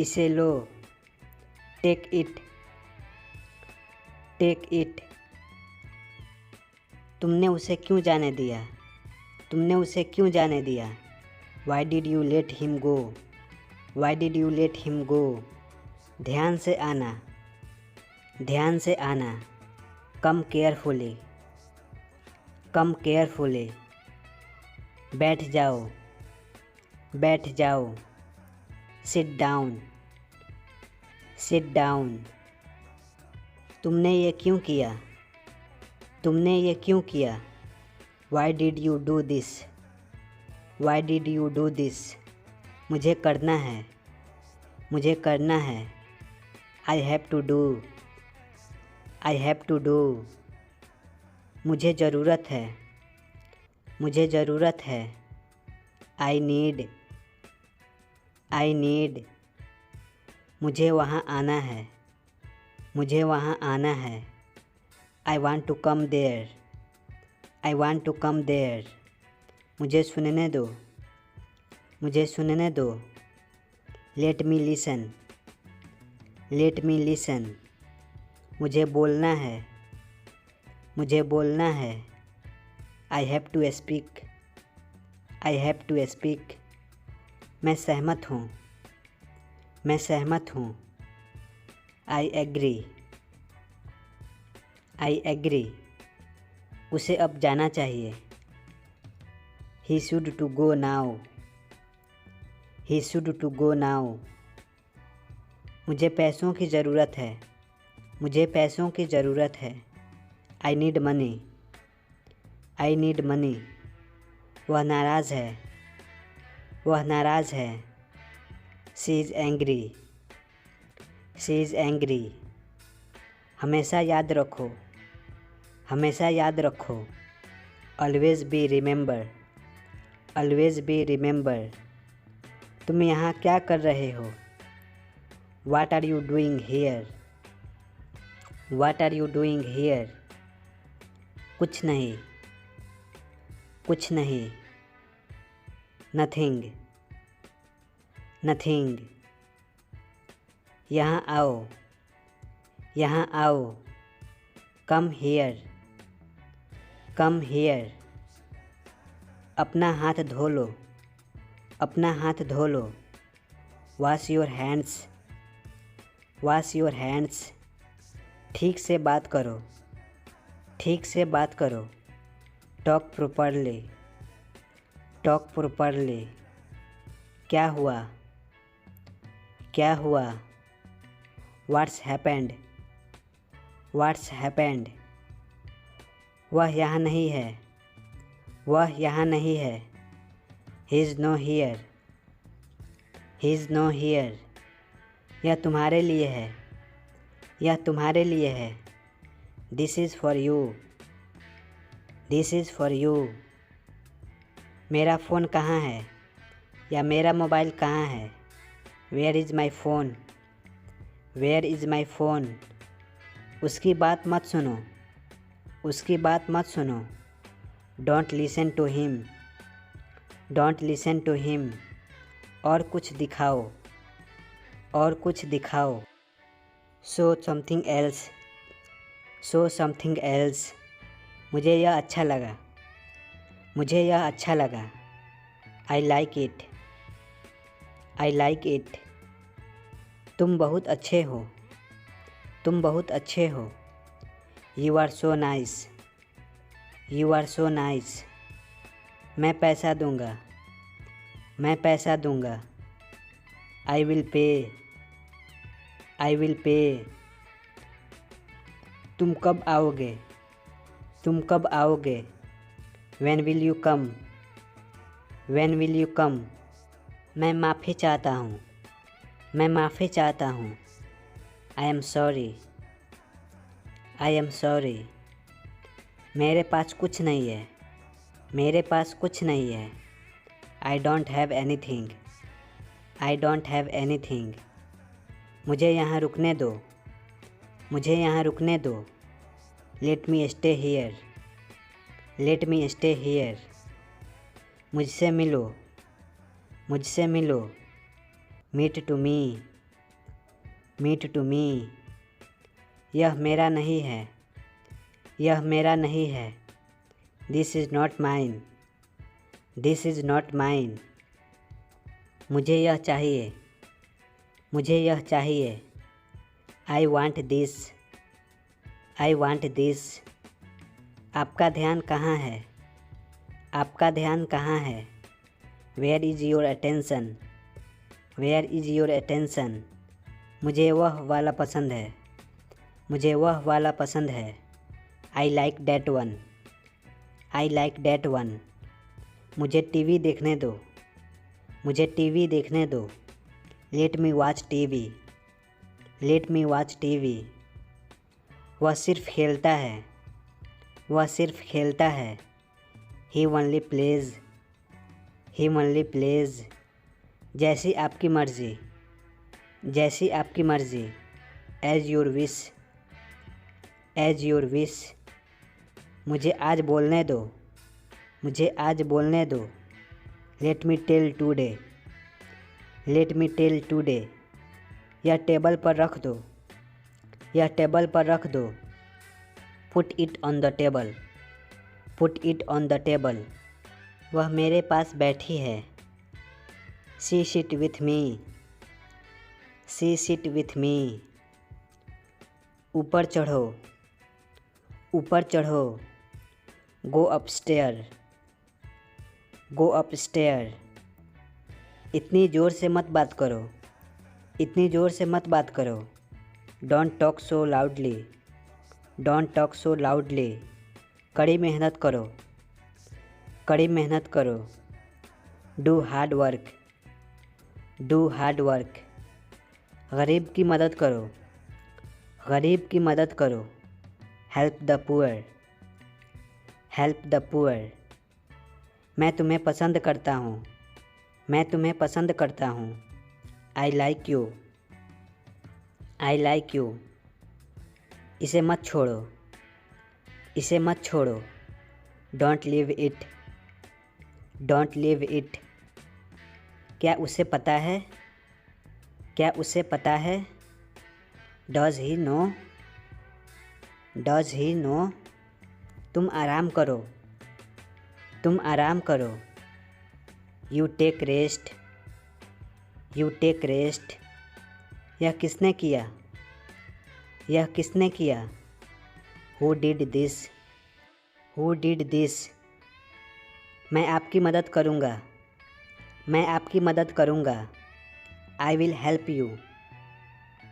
इसे लो। Take it, take it. तुमने उसे क्यों जाने दिया, तुमने उसे क्यों जाने दिया। Why did you let him go, why did you let him go. ध्यान से आना, ध्यान से आना। Come carefully, come carefully. बैठ जाओ, बैठ जाओ। Sit down, sit down. तुमने ये क्यों किया, तुमने ये क्यों किया। Why did you do this, why did you do this. मुझे करना है, मुझे करना है। I have to do, I have to do. मुझे ज़रूरत है, मुझे ज़रूरत है। I need, I need. मुझे वहाँ आना है, मुझे वहाँ आना है। I want to come there, I want to come there. मुझे सुनने दो, मुझे सुनने दो। Let me listen, let me listen. मुझे बोलना है, मुझे बोलना है। I have to speak, I have to speak. मैं सहमत हूँ, मैं सहमत हूँ। I agree, I agree. उसे अब जाना चाहिए। He should to go now, he should to go now. मुझे पैसों की ज़रूरत है, मुझे पैसों की ज़रूरत है। I need money, I need money. वह नाराज़ है, वह नाराज़ है। She is angry, she is angry. हमेशा याद रखो, हमेशा याद रखो। Always be remember, always be remember. तुम यहाँ क्या कर रहे हो? What are you doing here? What are you doing here? कुछ नहीं, कुछ नहीं। Nothing, nothing। यहाँ आओ, यहाँ आओ। Come here, come here। अपना हाथ धो लो, अपना हाथ धो लो। Wash your hands, wash your hands। ठीक से बात करो, ठीक से बात करो। Talk properly, talk properly। क्या हुआ, क्या हुआ? What's happened, what's happened। वह यहाँ नहीं है, वह यहाँ नहीं है। He is no here, he is no here। यह तुम्हारे लिए है, यह तुम्हारे लिए है। This is for you, this is for you। मेरा फ़ोन कहाँ है या मेरा मोबाइल कहाँ है? Where is my phone, where is my phone। उसकी बात मत सुनो, उसकी बात मत सुनो। Don't listen to him, don't listen to him। और कुछ दिखाओ, और कुछ दिखाओ। Show something else, show something else। मुझे यह अच्छा लगा, मुझे यह अच्छा लगा। I like it, I like it। तुम बहुत अच्छे हो, तुम बहुत अच्छे हो। You are so nice, you are so nice। मैं पैसा दूंगा, मैं पैसा दूंगा। I will pay, I will pay। तुम कब आओगे, तुम कब आओगे? When will you come, when will you come। मैं माफ़ी चाहता हूँ, मैं माफ़ी चाहता हूँ। I am sorry, I am sorry। मेरे पास कुछ नहीं है, मेरे पास कुछ नहीं है। I don't have anything, I don't have anything। मुझे यहाँ रुकने दो, मुझे यहाँ रुकने दो। Let me stay here, let me stay here। मुझसे मिलो, मुझसे मिलो। Meet to me, meet to me। यह मेरा नहीं है, यह मेरा नहीं है। This is not mine, this is not mine। मुझे यह चाहिए, मुझे यह चाहिए। I want this, I want this। आपका ध्यान कहाँ है, आपका ध्यान कहाँ है? Where is your attention, where is your attention। मुझे वह वाला पसंद है, मुझे वह वाला पसंद है। I like that one, I like that one। मुझे टीवी देखने दो, मुझे टीवी देखने दो। Let me watch TV, let me watch TV। वह सिर्फ खेलता है, वह सिर्फ खेलता है। He only plays, he only plays। जैसी आपकी मर्ज़ी, जैसी आपकी मर्ज़ी। As your wish, as your wish। मुझे आज बोलने दो, मुझे आज बोलने दो। Let me tell today, let me tell today। यह टेबल पर रख दो, यह टेबल पर रख दो। Put it on the table, put it on the table। वह मेरे पास बैठी है। She sit with me, she sit with me। ऊपर चढ़ो, ऊपर चढ़ो। Go upstairs, go upstairs। इतनी ज़ोर से मत बात करो, इतनी ज़ोर से मत बात करो। Don't talk so loudly, don't talk so loudly। कड़ी मेहनत करो, कड़ी मेहनत करो। Do hard work, do hard work। गरीब की मदद करो, गरीब की मदद करो। Help the poor, help the poor। मैं तुम्हें पसंद करता हूँ, मैं तुम्हें पसंद करता हूँ। I like you. I like you. इसे मत छोड़ो। इसे मत छोड़ो। Don't leave it. Don't leave it. क्या उसे पता है? क्या उसे पता है? Does he know? Does he know? तुम आराम करो। तुम आराम करो। You take rest. You take rest. यह किसने किया? यह किसने किया? Who did this? Who did this? मैं आपकी मदद करूँगा। मैं आपकी मदद करूँगा। I will help you.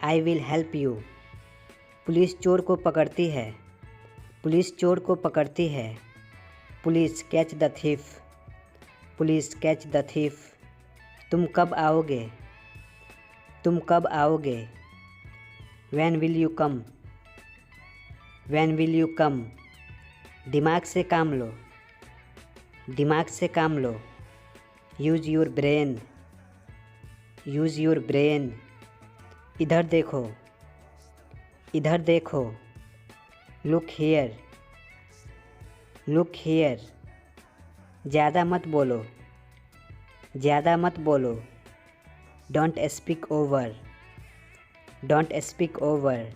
I will help you. Police चोर को पकड़ती है। पुलिस चोर को पकड़ती है। Police catch the thief. Police catch the thief. तुम कब आओगे? तुम कब आओगे? When will you come? When will you come? दिमाग से काम लो। दिमाग से काम लो। Use your brain. Use your brain. इधर देखो। इधर देखो। Look here. Look here. ज़्यादा मत बोलो। ज़्यादा मत बोलो। Don't speak over. Don't speak over.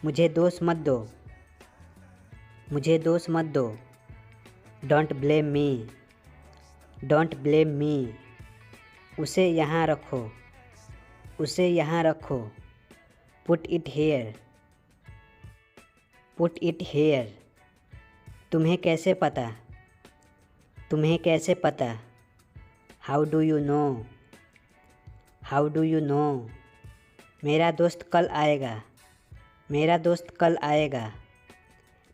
मुझे दोष मत दो। मुझे दोष मत दो। Don't blame me. Don't blame मी। उसे यहाँ रखो। उसे यहाँ रखो। Put it here. Put it here. तुम्हें कैसे पता? तुम्हें कैसे पता? How do you know? How do you no? मेरा दोस्त कल आएगा। मेरा दोस्त कल आएगा।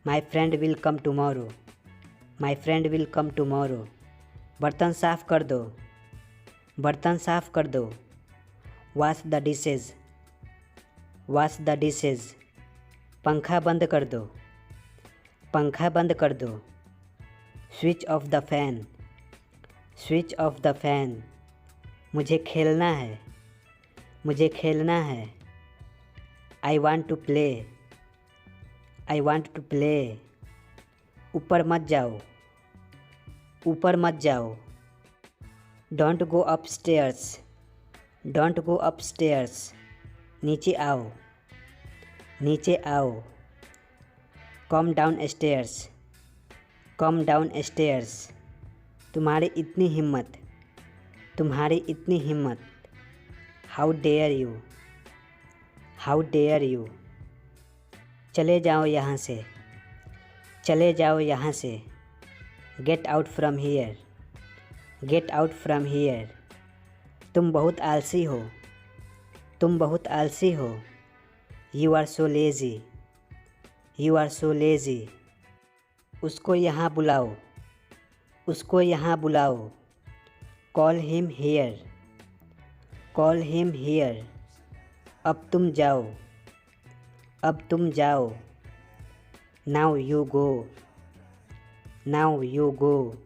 My friend will come tomorrow. My friend will come tomorrow. बर्तन साफ़ कर दो। बर्तन साफ़ कर दो। Wash the dishes. Wash the dishes. पंखा बंद कर दो। पंखा बंद कर दो। Switch off the fan. Switch off the fan. मुझे खेलना है। मुझे खेलना है। I want to play. I want to play. ऊपर मत जाओ। ऊपर मत जाओ। Don't go upstairs. Don't go upstairs. नीचे आओ। नीचे आओ। Come downstairs. Come downstairs. तुम्हारी इतनी हिम्मत। तुम्हारी इतनी हिम्मत। How dare you. How dare you. चले जाओ यहाँ से। चले जाओ यहाँ से। Get out from here. Get out from here. तुम बहुत आलसी हो। तुम बहुत आलसी हो। You are so lazy. You are so lazy. उसको यहाँ बुलाओ। उसको यहाँ बुलाओ। Call him here. Call him here. अब तुम जाओ। अब तुम जाओ। Now you go. Now you go.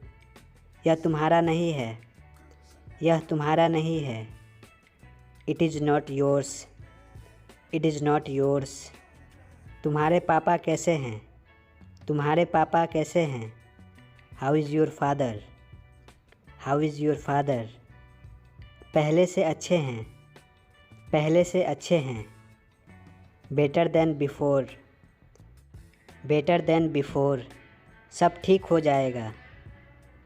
यह तुम्हारा नहीं है। यह तुम्हारा नहीं है। It is not yours. It is not yours. तुम्हारे पापा कैसे हैं? तुम्हारे पापा कैसे हैं? How is your father? How is your father? पहले से अच्छे हैं। पहले से अच्छे हैं। Better than before. Better than before. सब ठीक हो जाएगा।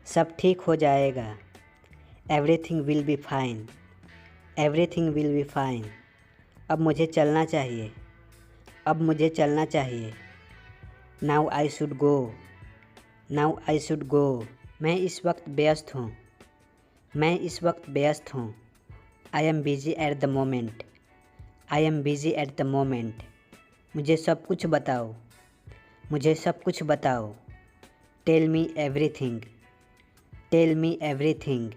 सब ठीक हो जाएगा। Everything will be fine. Everything will be fine. अब मुझे चलना चाहिए। अब मुझे चलना चाहिए। Now I should go. Now I should go. मैं इस वक्त व्यस्त हूँ। मैं इस वक्त व्यस्त हूँ। I am busy at the moment. I am busy at the moment. मुझे सब कुछ बताओ। मुझे सब कुछ बताओ। Tell me everything. Tell me everything.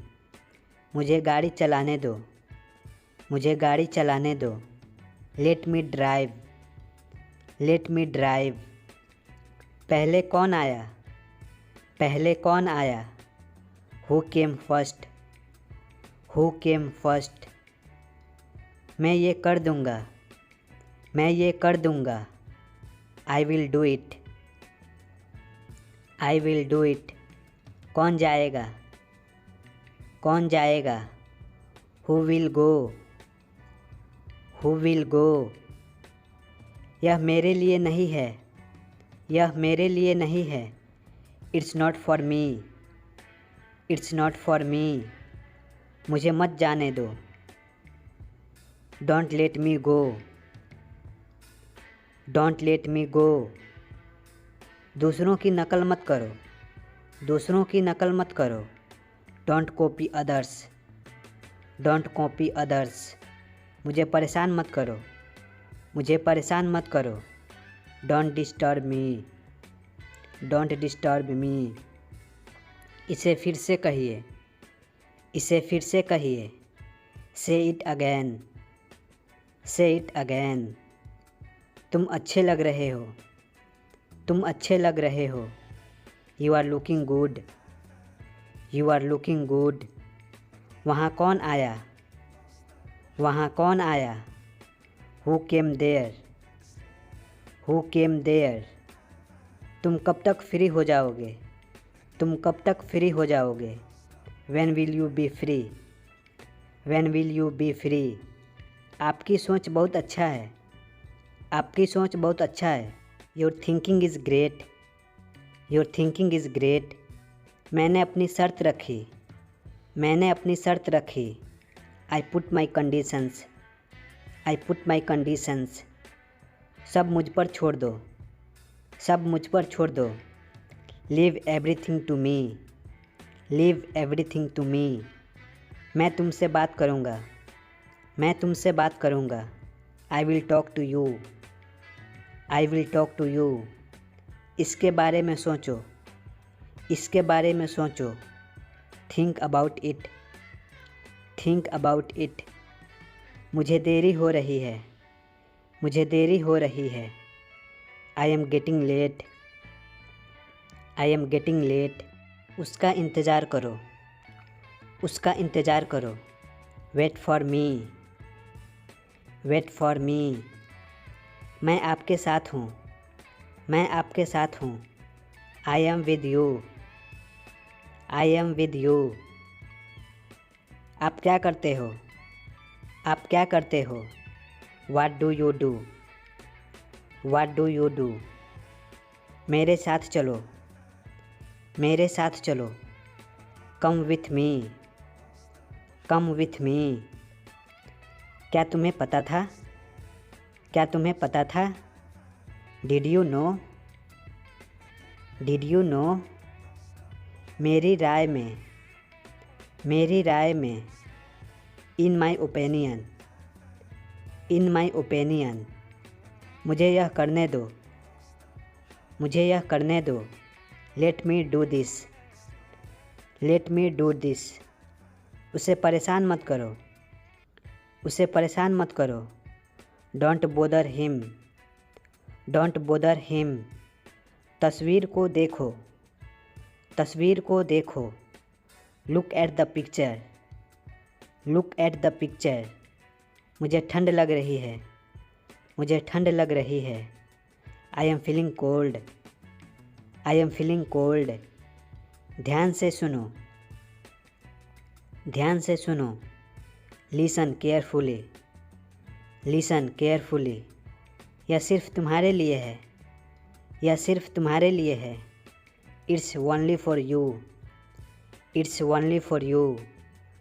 मुझे गाड़ी चलाने दो। मुझे गाड़ी चलाने दो। Let me drive. Let me drive. पहले कौन आया? पहले कौन आया? Who came first? Who came first, मैं ये कर दूँगा, मैं ये कर दूँगा। I will do it, I will do it. कौन जाएगा, कौन जाएगा। Who will go, who will go. यह मेरे लिए नहीं है, यह मेरे लिए नहीं है। It's not for me, it's not for me. मुझे मत जाने दो। Don't let me go, don't let me go. दूसरों की नकल मत करो, दूसरों की नकल मत करो। Don't copy others, don't copy others. मुझे परेशान मत करो, मुझे परेशान मत करो। Don't disturb me, don't disturb me. इसे फिर से कहिए, इसे फिर से कहिए। से इट अगैन, से इट अगैन। तुम अच्छे लग रहे हो, तुम अच्छे लग रहे हो। You are looking good, you are looking good. वहाँ कौन आया, वहाँ कौन आया। Who came there, who came there. तुम कब तक फ्री हो जाओगे, तुम कब तक फ्री हो जाओगे। When will you B free, when will you B free. आपकी सोच बहुत अच्छा है, आपकी सोच बहुत अच्छा है। Your thinking is great, your thinking is great. मैंने अपनी शर्त रखी, मैंने अपनी शर्त रखी। I put my conditions, I put my conditions. सब मुझ पर छोड़ दो, सब मुझ पर छोड़ दो। Leave everything to me, leave everything to me. मैं तुमसे बात करूँगा, मैं तुमसे बात करूँगा। I will talk to you, I will talk to you. इसके बारे में सोचो, इसके बारे में सोचो। Think about it, think about it. मुझे देरी हो रही है, मुझे देरी हो रही है। I am getting late, I am getting late. उसका इंतज़ार करो, उसका इंतज़ार करो। Wait for me, wait for me. मैं आपके साथ हूँ, मैं आपके साथ हूँ। I am with you, I am with you. आप क्या करते हो, आप क्या करते हो। What do you do, what do you do. मेरे साथ चलो, मेरे साथ चलो। Come with me, come with me. क्या तुम्हें पता था, क्या तुम्हें पता था। Did you know, did you know. मेरी राय में, मेरी राय में। In my opinion, in my opinion. मुझे यह करने दो, मुझे यह करने दो। Let me do this, let me do this. उसे परेशान मत करो, उसे परेशान मत करो। Don't bother him, don't bother him. तस्वीर को देखो, तस्वीर को देखो। Look at the picture, look at the picture. मुझे ठंड लग रही है, मुझे ठंड लग रही है। I am feeling cold, I am feeling cold. ध्यान से सुनो, ध्यान से सुनो। Listen carefully, listen carefully. यह सिर्फ तुम्हारे लिए है, यह सिर्फ तुम्हारे लिए है। It's only for you, it's only for you.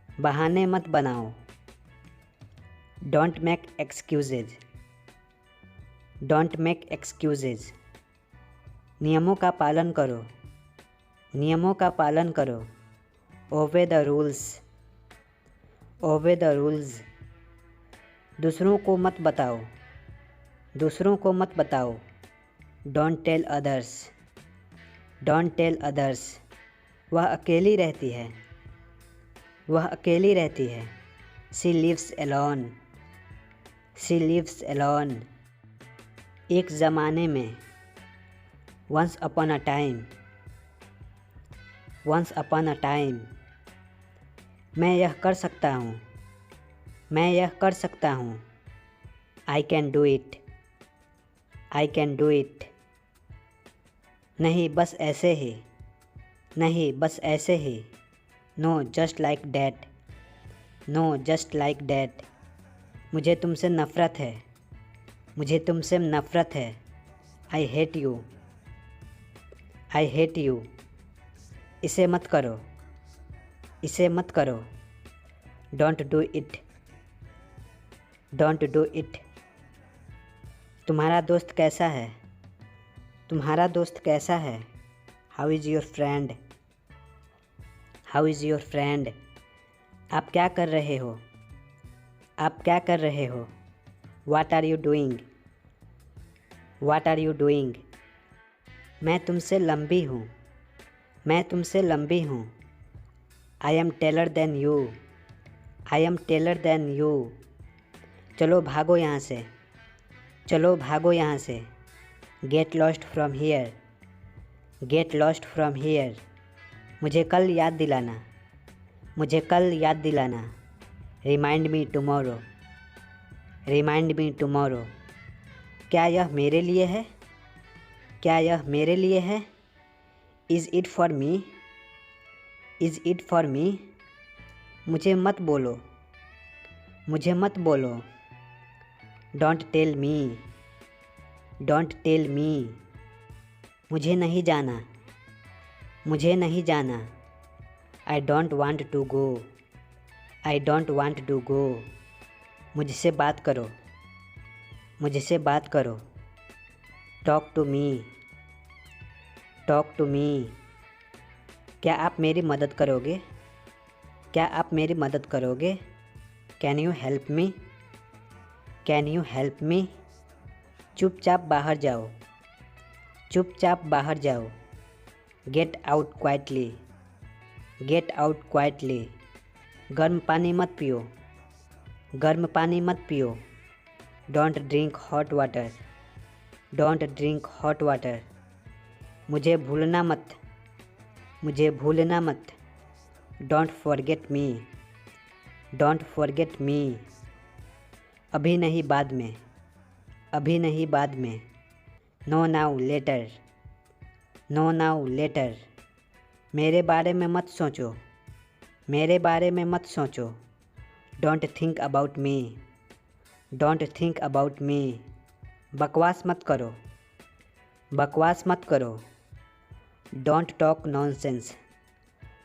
बहाने मत बनाओ। Don't make excuses, don't make excuses. नियमों का पालन करो, नियमों का पालन करो। Obey the rules, obey the rules. दूसरों को मत बताओ, दूसरों को मत बताओ। Don't tell others, don't tell others. वह अकेली रहती है, वह अकेली रहती है। She lives alone, she lives alone. एक ज़माने में, once upon a time, once upon a time. मैं यह कर सकता हूँ। मैं यह कर सकता हूँ। I can do it. I can do it. नहीं बस ऐसे ही। नहीं बस ऐसे ही। No just like that. No just like that. मुझे तुमसे नफ़रत है। मुझे तुमसे नफ़रत है। I hate you. I hate you. इसे मत करो। इसे मत करो। Don't do it. Don't do it. तुम्हारा दोस्त कैसा है? तुम्हारा दोस्त कैसा है? How is your friend? How is your friend? आप क्या कर रहे हो? आप क्या कर रहे हो? What are you doing? What are you doing? मैं तुमसे लंबी हूँ। मैं तुमसे लंबी हूँ। I am taller than you. I am taller than you. चलो भागो यहाँ से। चलो भागो यहाँ से। Get lost from here. Get lost from here. मुझे कल याद दिलाना। मुझे कल याद दिलाना। Remind me tomorrow. Remind me tomorrow. क्या यह मेरे लिए है? क्या यह मेरे लिए है? Is it for me? Is it for me? मुझे मत बोलो। मुझे मत बोलो। Don't tell me. Don't tell me. मुझे नहीं जाना। मुझे नहीं जाना। I don't want to go. I don't want to go. मुझसे बात करो। मुझसे बात करो। Talk to me. Talk to me. क्या आप मेरी मदद करोगे? क्या आप मेरी मदद करोगे? Can you help me? Can you help me? चुपचाप बाहर जाओ। चुपचाप बाहर जाओ। Get out quietly. Get out quietly. गर्म पानी मत पियो। गर्म पानी मत पियो। Don't drink hot water. Don't drink hot water. मुझे भूलना मत। मुझे भूलना मत। Don't forget me. Don't forget me. अभी नहीं बाद में। अभी नहीं बाद में। No now later. No now later. मेरे बारे में मत सोचो। मेरे बारे में मत सोचो। Don't think about me. Don't think about me. बकवास मत करो। बकवास मत करो। Don't talk nonsense.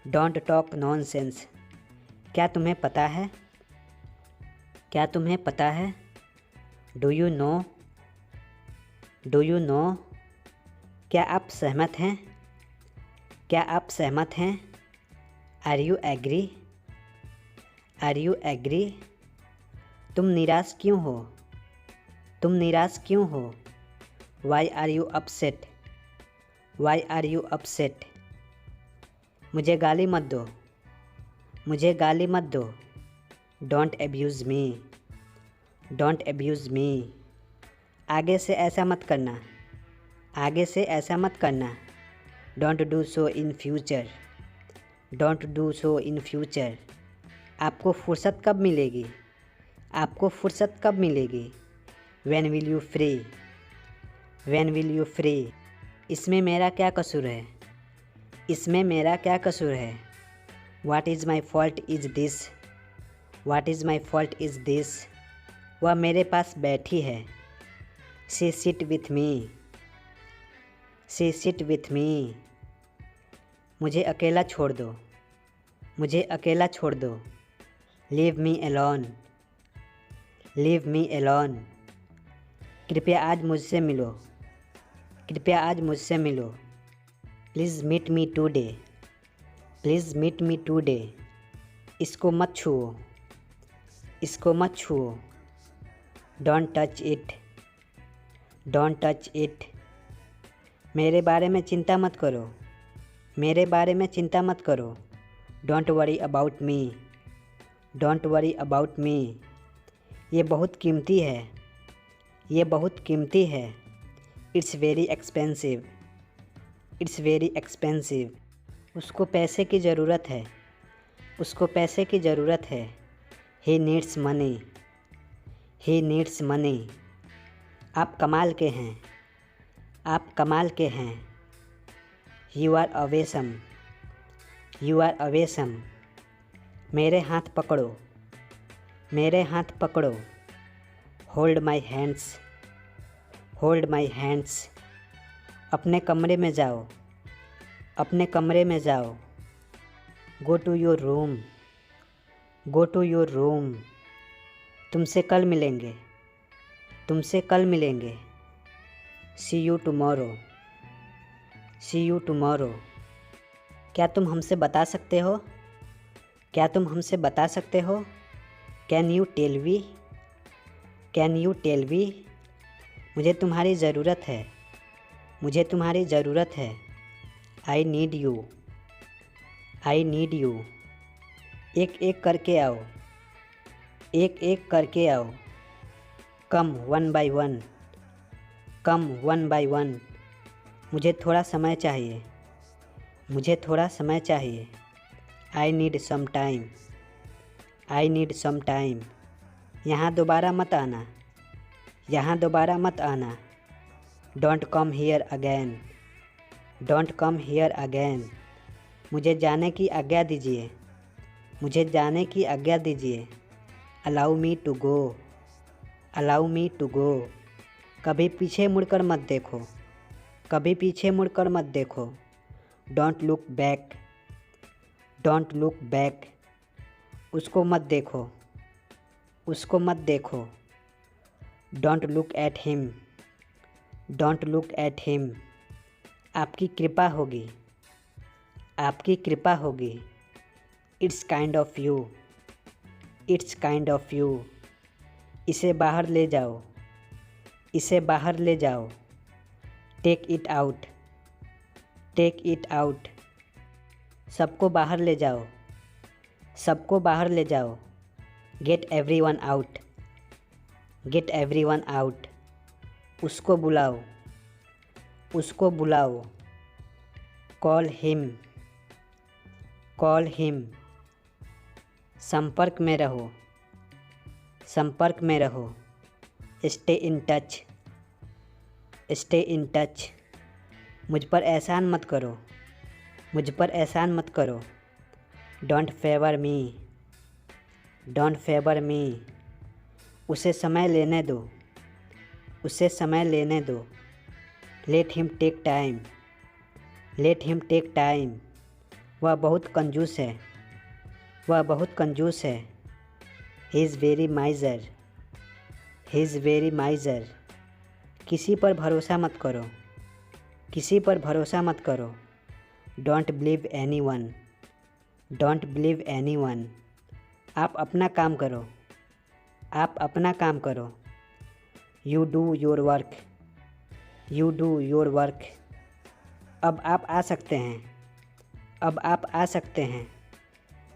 Don't talk nonsense. क्या तुम्हें पता है? क्या तुम्हें पता है? Do you know? Do you know? क्या आप सहमत हैं? क्या आप सहमत हैं? Are you agree? Are you agree? तुम निराश क्यों हो? तुम निराश क्यों हो? Why are you upset? Why are you upset? मुझे गाली मत दो। मुझे गाली मत दो। Don't abuse me. Don't abuse me. आगे से ऐसा मत करना। आगे से ऐसा मत करना। Don't do so in future. Don't do so in future. आपको फुर्सत कब मिलेगी? आपको फुर्सत कब मिलेगी? When will you free? When will you free? इसमें मेरा क्या कसूर है? इसमें मेरा क्या कसूर है? What is my fault is this? What is my fault is this? वह मेरे पास बैठी है। She sit with me. She sit with me. मुझे अकेला छोड़ दो। मुझे अकेला छोड़ दो। Leave me alone. Leave me alone. कृपया आज मुझसे मिलो। कृपया आज मुझसे मिलो। Please meet me today. Please meet me today. इसको मत छुओ। इसको मत छुओ। Don't touch it. Don't touch it. मेरे बारे में चिंता मत करो। मेरे बारे में चिंता मत करो। Don't worry about me. Don't worry about me. ये बहुत कीमती है। ये बहुत कीमती है। It's very expensive. It's very expensive. उसको पैसे की ज़रूरत है। उसको पैसे की ज़रूरत है। He needs money. He needs money. आप कमाल के हैं। आप कमाल के हैं। You are awesome. You are awesome. मेरे हाथ पकड़ो। मेरे हाथ पकड़ो। Hold my hands. Hold my hands. अपने कमरे में जाओ। अपने कमरे में जाओ। Go to your room. Go to your room. तुमसे कल मिलेंगे। तुमसे कल मिलेंगे। See you tomorrow. See you tomorrow. क्या तुम हमसे बता सकते हो? क्या तुम हमसे बता सकते हो? Can you tell we? Can you tell we? मुझे तुम्हारी ज़रूरत है। मुझे तुम्हारी ज़रूरत है। I need you. I need you. एक एक करके आओ। एक एक करके आओ। Come one by one. Come one by one. मुझे थोड़ा समय चाहिए। मुझे थोड़ा समय चाहिए। I need some time. I need some time. यहाँ दोबारा मत आना। यहाँ दोबारा मत आना। Don't come here again. Don't come here again. मुझे जाने की आज्ञा दीजिए। मुझे जाने की आज्ञा दीजिए। Allow me to go. Allow me to go. कभी पीछे मुड़कर मत देखो। कभी पीछे मुड़कर मत देखो। Don't look back. Don't look back. उसको मत देखो। उसको मत देखो। Don't look at him. Don't look at him. आपकी कृपा होगी। आपकी कृपा होगी। It's kind of you. It's kind of you. इसे बाहर ले जाओ। इसे बाहर ले जाओ। Take it out. Take it out. सबको बाहर ले जाओ। सबको बाहर ले जाओ। Get everyone out. Get everyone out. उसको बुलाओ। उसको बुलाओ। Call him. Call him. संपर्क में रहो। संपर्क में रहो। Stay in touch. Stay in touch. मुझ पर एहसान मत करो। मुझ पर एहसान मत करो। Don't favour me. Don't favour me. उसे समय लेने दो। उसे समय लेने दो। Let him take time. Let him take time. वह बहुत कंजूस है। वह बहुत कंजूस है। He is very miser. He is very miser. किसी पर भरोसा मत करो। किसी पर भरोसा मत करो। Don't believe any one. Don't believe any one. आप अपना काम करो। आप अपना काम करो। You do your work. You do your work. अब आप आ सकते हैं। अब आप आ सकते हैं।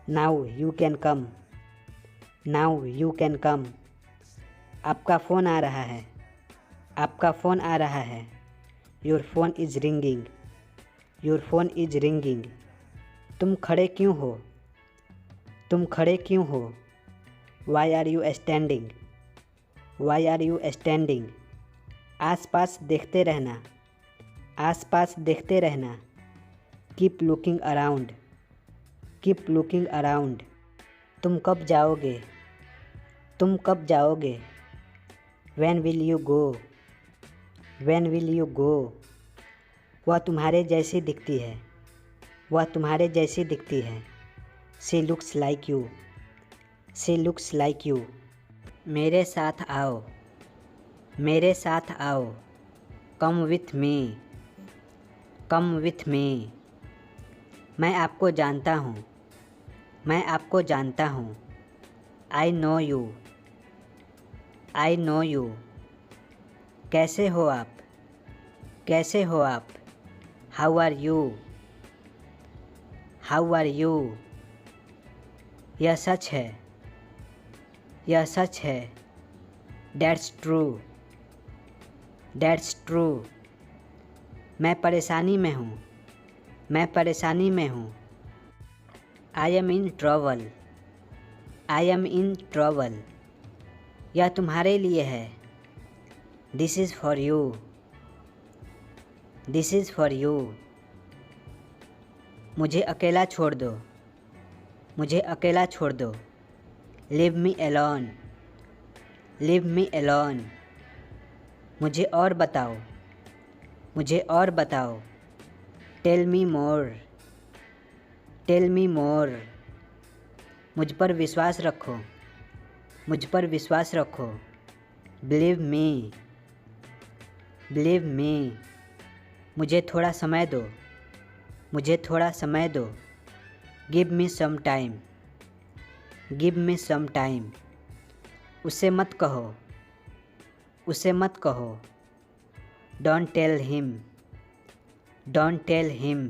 Now you can come. Now you can come. आपका फ़ोन आ रहा है। आपका फ़ोन आ रहा है। Your phone is ringing. Your phone is ringing. तुम खड़े क्यों हो? तुम खड़े क्यों हो? Why are you standing? Why are you standing? आस पास देखते रहना। आस पास देखते रहना। Keep looking around. Keep looking around. तुम कब जाओगे? तुम कब जाओगे? When will you go? When will you go? वह तुम्हारे जैसी दिखती है। वह तुम्हारे जैसी दिखती है। She looks like you. She looks like you. मेरे साथ आओ। मेरे साथ आओ। Come with me. Come with me. मैं आपको जानता हूँ। मैं आपको जानता हूँ। I know you. I know you. कैसे हो आप? कैसे हो आप? How are you? How are you? यह सच है। यह सच है। That's true. That's true. मैं परेशानी में हूँ। मैं परेशानी में हूँ। I am in trouble, I am in trouble. यह तुम्हारे लिए है। This is for you, this is for you. मुझे अकेला छोड़ दो, मुझे अकेला छोड़ दो। Leave me alone, leave me alone. मुझे और बताओ, मुझे और बताओ। Tell me more, tell me more. मुझ पर विश्वास रखो, मुझ पर विश्वास रखो। Believe me, believe me. मुझे थोड़ा समय दो, मुझे थोड़ा समय दो। Give me some time, give me some time. उसे मत कहो, उसे मत कहो। Don't tell him, don't tell him.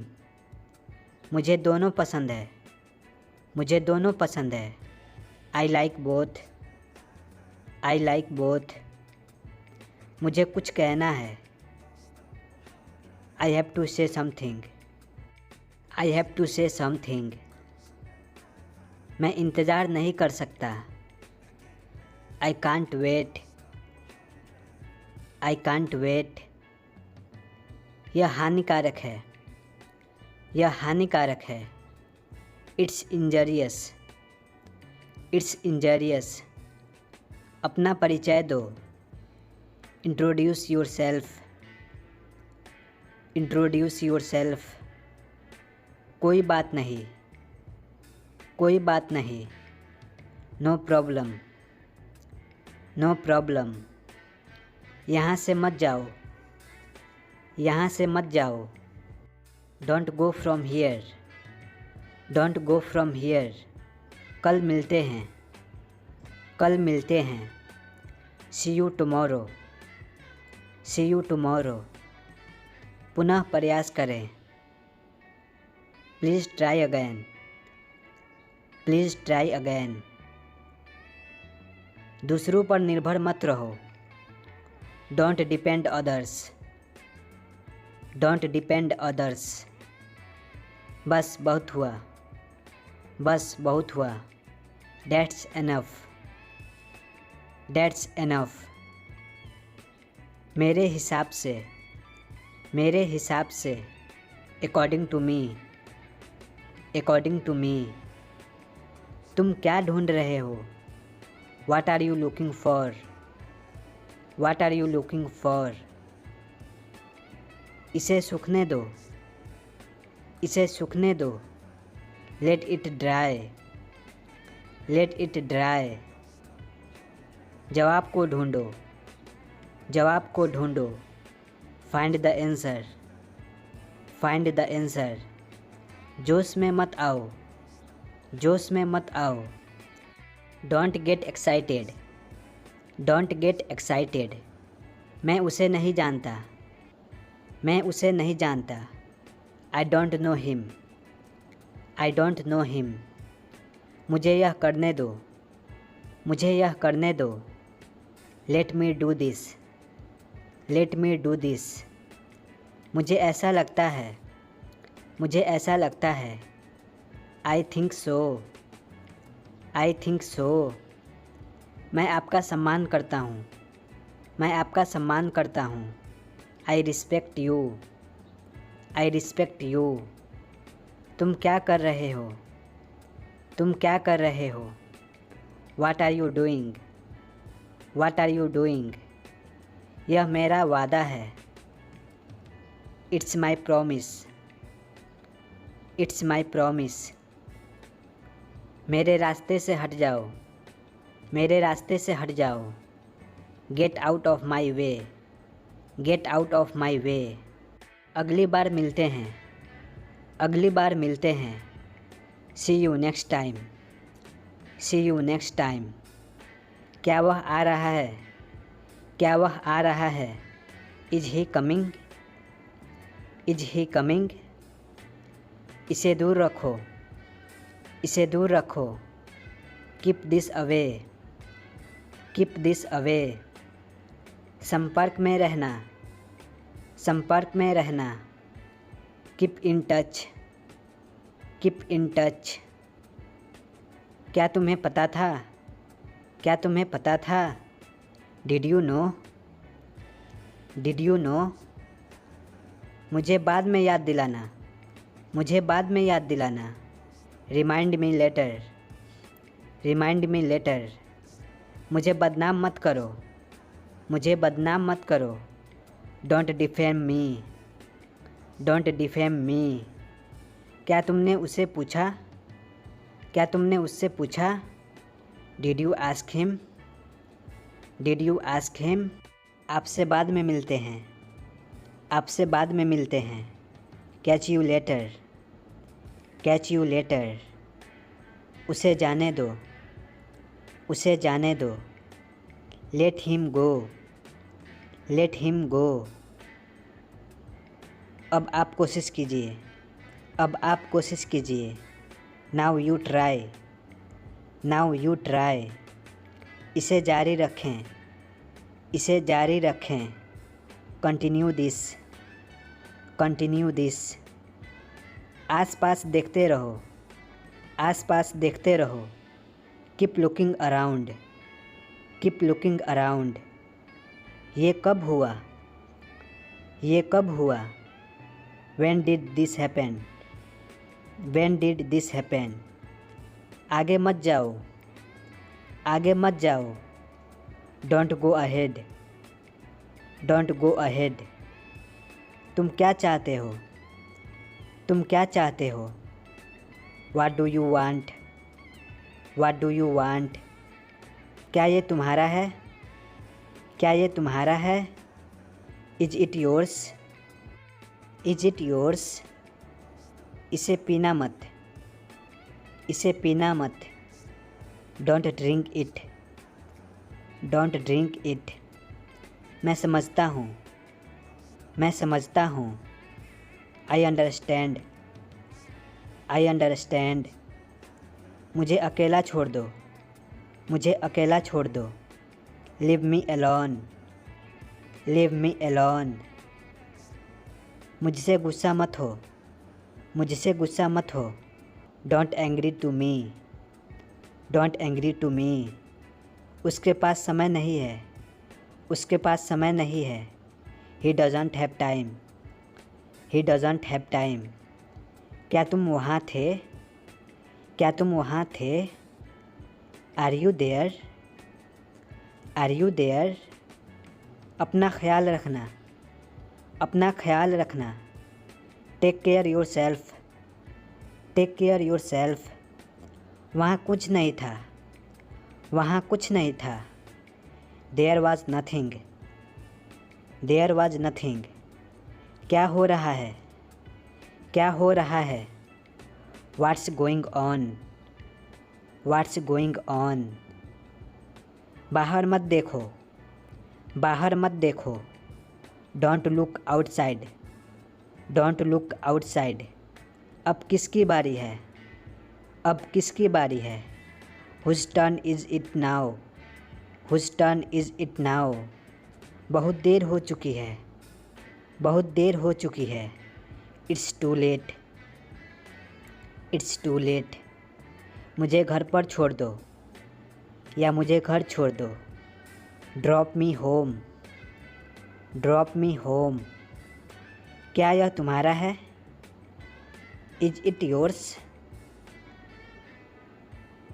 मुझे दोनों पसंद है, मुझे दोनों पसंद है। I like both, I like both. मुझे कुछ कहना है। I have to say something, I have to say something. मैं इंतज़ार नहीं कर सकता। I can't wait, I can't wait. यह हानिकारक है, यह हानिकारक है। It's injurious, it's injurious. अपना परिचय दो। Introduce yourself, introduce yourself. कोई बात नहीं, कोई बात नहीं। No problem, no problem. यहाँ से मत जाओ, यहाँ से मत जाओ। Don't go from here, don't go from here. कल मिलते हैं, कल मिलते हैं। See you tomorrow, see you tomorrow. पुनः प्रयास करें। Please try again, please try again. दूसरों पर निर्भर मत रहो। Don't depend others, don't depend others. बस बहुत हुआ, बस बहुत हुआ। That's enough, that's enough. मेरे हिसाब से, मेरे हिसाब से। According to me, according to me. तुम क्या ढूंढ रहे हो? What are you looking for? What are you looking for? इसे सूखने दो, इसे सूखने दो। Let it dry, let it dry। जवाब को ढूंढो, जवाब को ढूंढो। Find the answer, find the answer। जोश में मत आओ, जोश में मत आओ। Don't get excited, don't get excited. मैं उसे नहीं जानता, मैं उसे नहीं जानता। I don't know him, I don't know him. मुझे यह करने दो, मुझे यह करने दो। Let me do this, let me do this. मुझे ऐसा लगता है, मुझे ऐसा लगता है। I think so, I think so. मैं आपका सम्मान करता हूँ, मैं आपका सम्मान करता हूँ। I respect you, I respect you. तुम क्या कर रहे हो? तुम क्या कर रहे हो? What are you doing, what are you doing. यह मेरा वादा है। It's my promise, it's my promise. मेरे रास्ते से हट जाओ, मेरे रास्ते से हट जाओ। Get out of my way, get out of my way. अगली बार मिलते हैं, अगली बार मिलते हैं। See you next time, see you next time. क्या वह आ रहा है? क्या वह आ रहा है? Is he coming, is he coming. इसे दूर रखो, इसे दूर रखो। Keep this away, keep this away. संपर्क में रहना, संपर्क में रहना। Keep in touch, keep in touch. क्या तुम्हें पता था? क्या तुम्हें पता था? Did you know? Did you no? मुझे बाद में याद दिलाना। मुझे बाद में याद दिलाना। Remind me later. Remind me later. मुझे बदनाम मत करो। मुझे बदनाम मत करो। Don't defame me. Don't defame me. क्या तुमने उसे पूछा? क्या तुमने उससे पूछा? Did you ask him? Did you ask him? आपसे बाद में मिलते हैं। आपसे बाद में मिलते हैं। Catch you later. Catch you later. उसे जाने दो। उसे जाने दो। Let him go. Let him go. अब आप कोशिश कीजिए। अब आप कोशिश कीजिए। Now you try. Now you try. इसे जारी रखें। इसे जारी रखें। Continue this. Continue this. आस पास देखते रहो। आस पास देखते रहो। Keep looking around. Keep looking around. ये कब हुआ? ये कब हुआ? When did this happen? When did this happen? आगे मत जाओ। आगे मत जाओ। Don't go ahead. Don't go ahead. तुम क्या चाहते हो? तुम क्या चाहते हो? What do you want? What do you want? क्या ये तुम्हारा है? क्या ये तुम्हारा है? Is it yours? Is it yours? इसे पीना मत। इसे पीना मत। Don't drink it. Don't drink it. मैं समझता हूँ। मैं समझता हूँ। I understand. I understand. मुझे अकेला छोड़ दो। मुझे अकेला छोड़ दो। Leave me alone. Leave me alone. मुझसे गुस्सा मत हो। मुझसे गुस्सा मत हो। Don't angry to me. Don't angry to me. उसके पास समय नहीं है। उसके पास समय नहीं है। He doesn't have time. He doesn't have time. क्या तुम वहाँ थे? क्या तुम वहाँ थे? Are you there? Are you there? अपना ख्याल रखना। अपना ख्याल रखना। Take care yourself. Take care yourself. वहाँ कुछ नहीं था। वहाँ कुछ नहीं था। There was nothing. There was nothing. क्या हो रहा है? क्या हो रहा है? What's going on? What's going on? बाहर मत देखो। बाहर मत देखो। Don't look outside. Don't look outside. अब किसकी बारी है? अब किसकी बारी है? Whose turn is it now? Whose turn is it now? बहुत देर हो चुकी है। बहुत देर हो चुकी है। It's too late. It's too late. मुझे घर पर छोड़ दो। या मुझे घर छोड़ दो। Drop me home. Drop me home. क्या यह तुम्हारा है? Is it yours?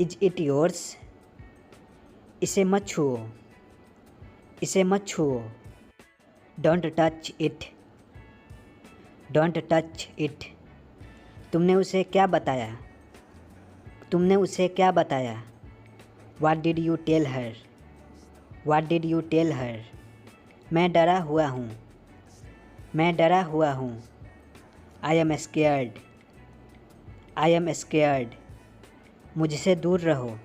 Is it yours? इसे मत छुओ। इसे मत छुओ। Don't touch it. Don't touch it. तुमने उसे क्या बताया? तुमने उसे क्या बताया? What did you tell her? What did you tell her? मैं डरा हुआ हूँ। मैं डरा हुआ हूँ। I am scared. I am scared. मुझसे दूर रहो।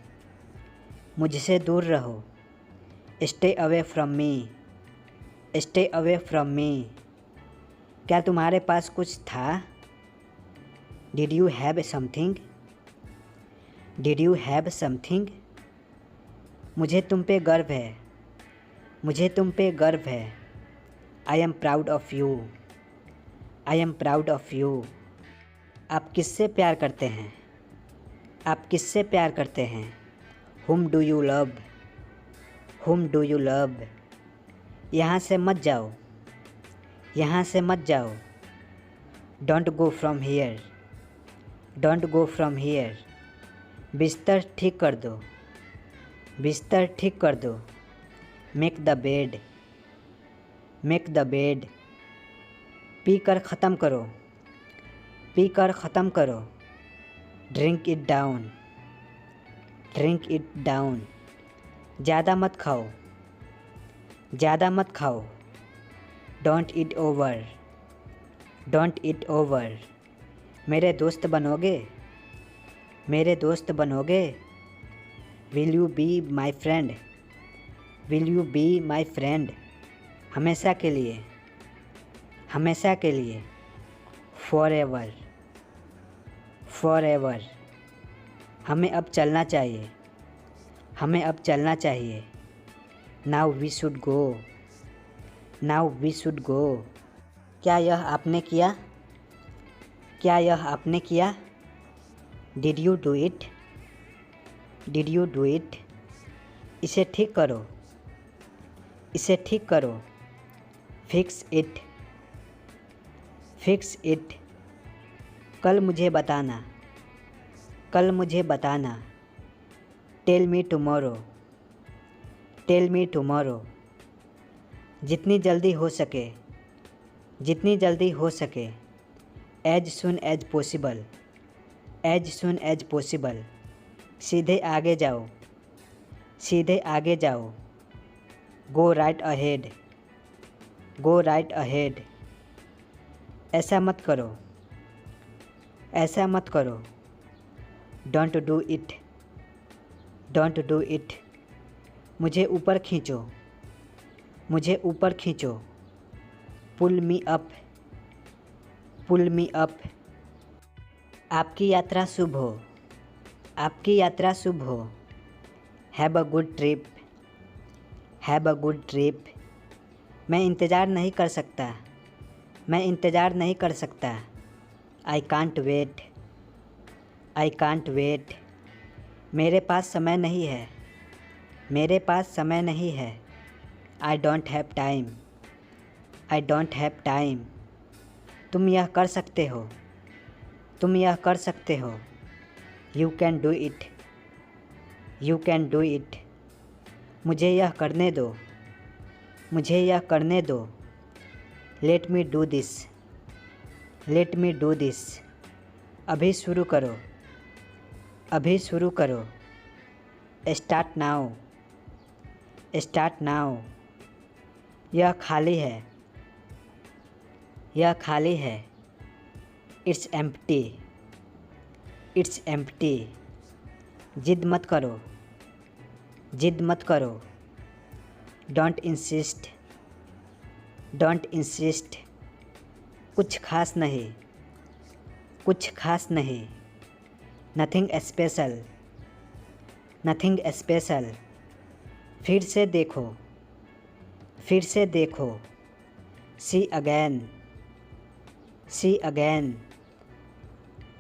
मुझसे दूर रहो। Stay away from me. Stay away from me. क्या तुम्हारे पास कुछ था? Did you have something? Did you have something? मुझे तुम पे गर्व है। मुझे तुम पे गर्व है। I am proud of you. I am proud of you. आप किससे प्यार करते हैं? आप किससे प्यार करते हैं? Whom do you love? Whom do you love? यहाँ से मत जाओ, यहाँ से मत जाओ। Don't go from here. Don't go from here. बिस्तर ठीक कर दो, बिस्तर ठीक कर दो। Make the bed. Make the bed. P कर ख़त्म करो, पी कर ख़त्म करो। Drink it down. Drink it down. ज़्यादा मत खाओ, ज़्यादा मत खाओ। Don't eat over. Don't eat over. मेरे दोस्त बनोगे, मेरे दोस्त बनोगे। Will you be my friend? Will you be my friend? हमेशा के लिए, हमेशा के लिए। Forever. Forever. हमें अब चलना चाहिए, हमें अब चलना चाहिए। Now we should go. Now we should go. क्या यह आपने किया? क्या यह आपने किया? Did you do it? Did you do it? इसे ठीक करो, इसे ठीक करो। Fix it. Fix it. कल मुझे बताना, कल मुझे बताना। Tell me tomorrow. Tell me tomorrow. जितनी जल्दी हो सके, जितनी जल्दी हो सके। As soon as possible. As soon as possible. सीधे आगे जाओ, सीधे आगे जाओ। Go right ahead. Go right ahead. ऐसा मत करो, ऐसा मत करो। Don't do it. Don't do it. मुझे ऊपर खींचो, मुझे ऊपर खींचो। Pull me up. Pull me up. आपकी यात्रा शुभ हो, आपकी यात्रा शुभ हो। Have a good trip. Have a good trip. मैं इंतज़ार नहीं कर सकता, मैं इंतज़ार नहीं कर सकता। I can't wait. I can't wait. मेरे पास समय नहीं है, मेरे पास समय नहीं है। I don't have time. I don't have time. तुम यह कर सकते हो, तुम यह कर सकते हो। You can do it. You can do it. मुझे यह करने दो, मुझे यह करने दो। Let me do this. Let me do this. अभी शुरू करो, अभी शुरू करो। Start now. Start now. यह खाली है, यह खाली है। It's empty. It's empty. जिद मत करो, जिद मत करो। Don't insist. Don't insist. कुछ खास नहीं, कुछ खास नहीं। Nothing special. Nothing special. फिर से देखो, फिर से देखो। See again. See again.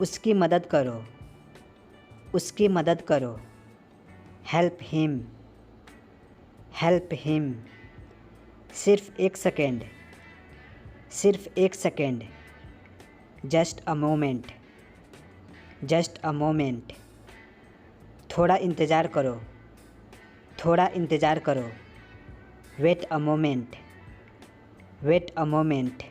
उसकी मदद करो, उसकी मदद करो। Help him. Help him. सिर्फ एक सेकेंड, सिर्फ एक second. Just a moment. Just a moment. थोड़ा इंतज़ार करो, थोड़ा इंतज़ार करो। Wait a moment. Wait a moment.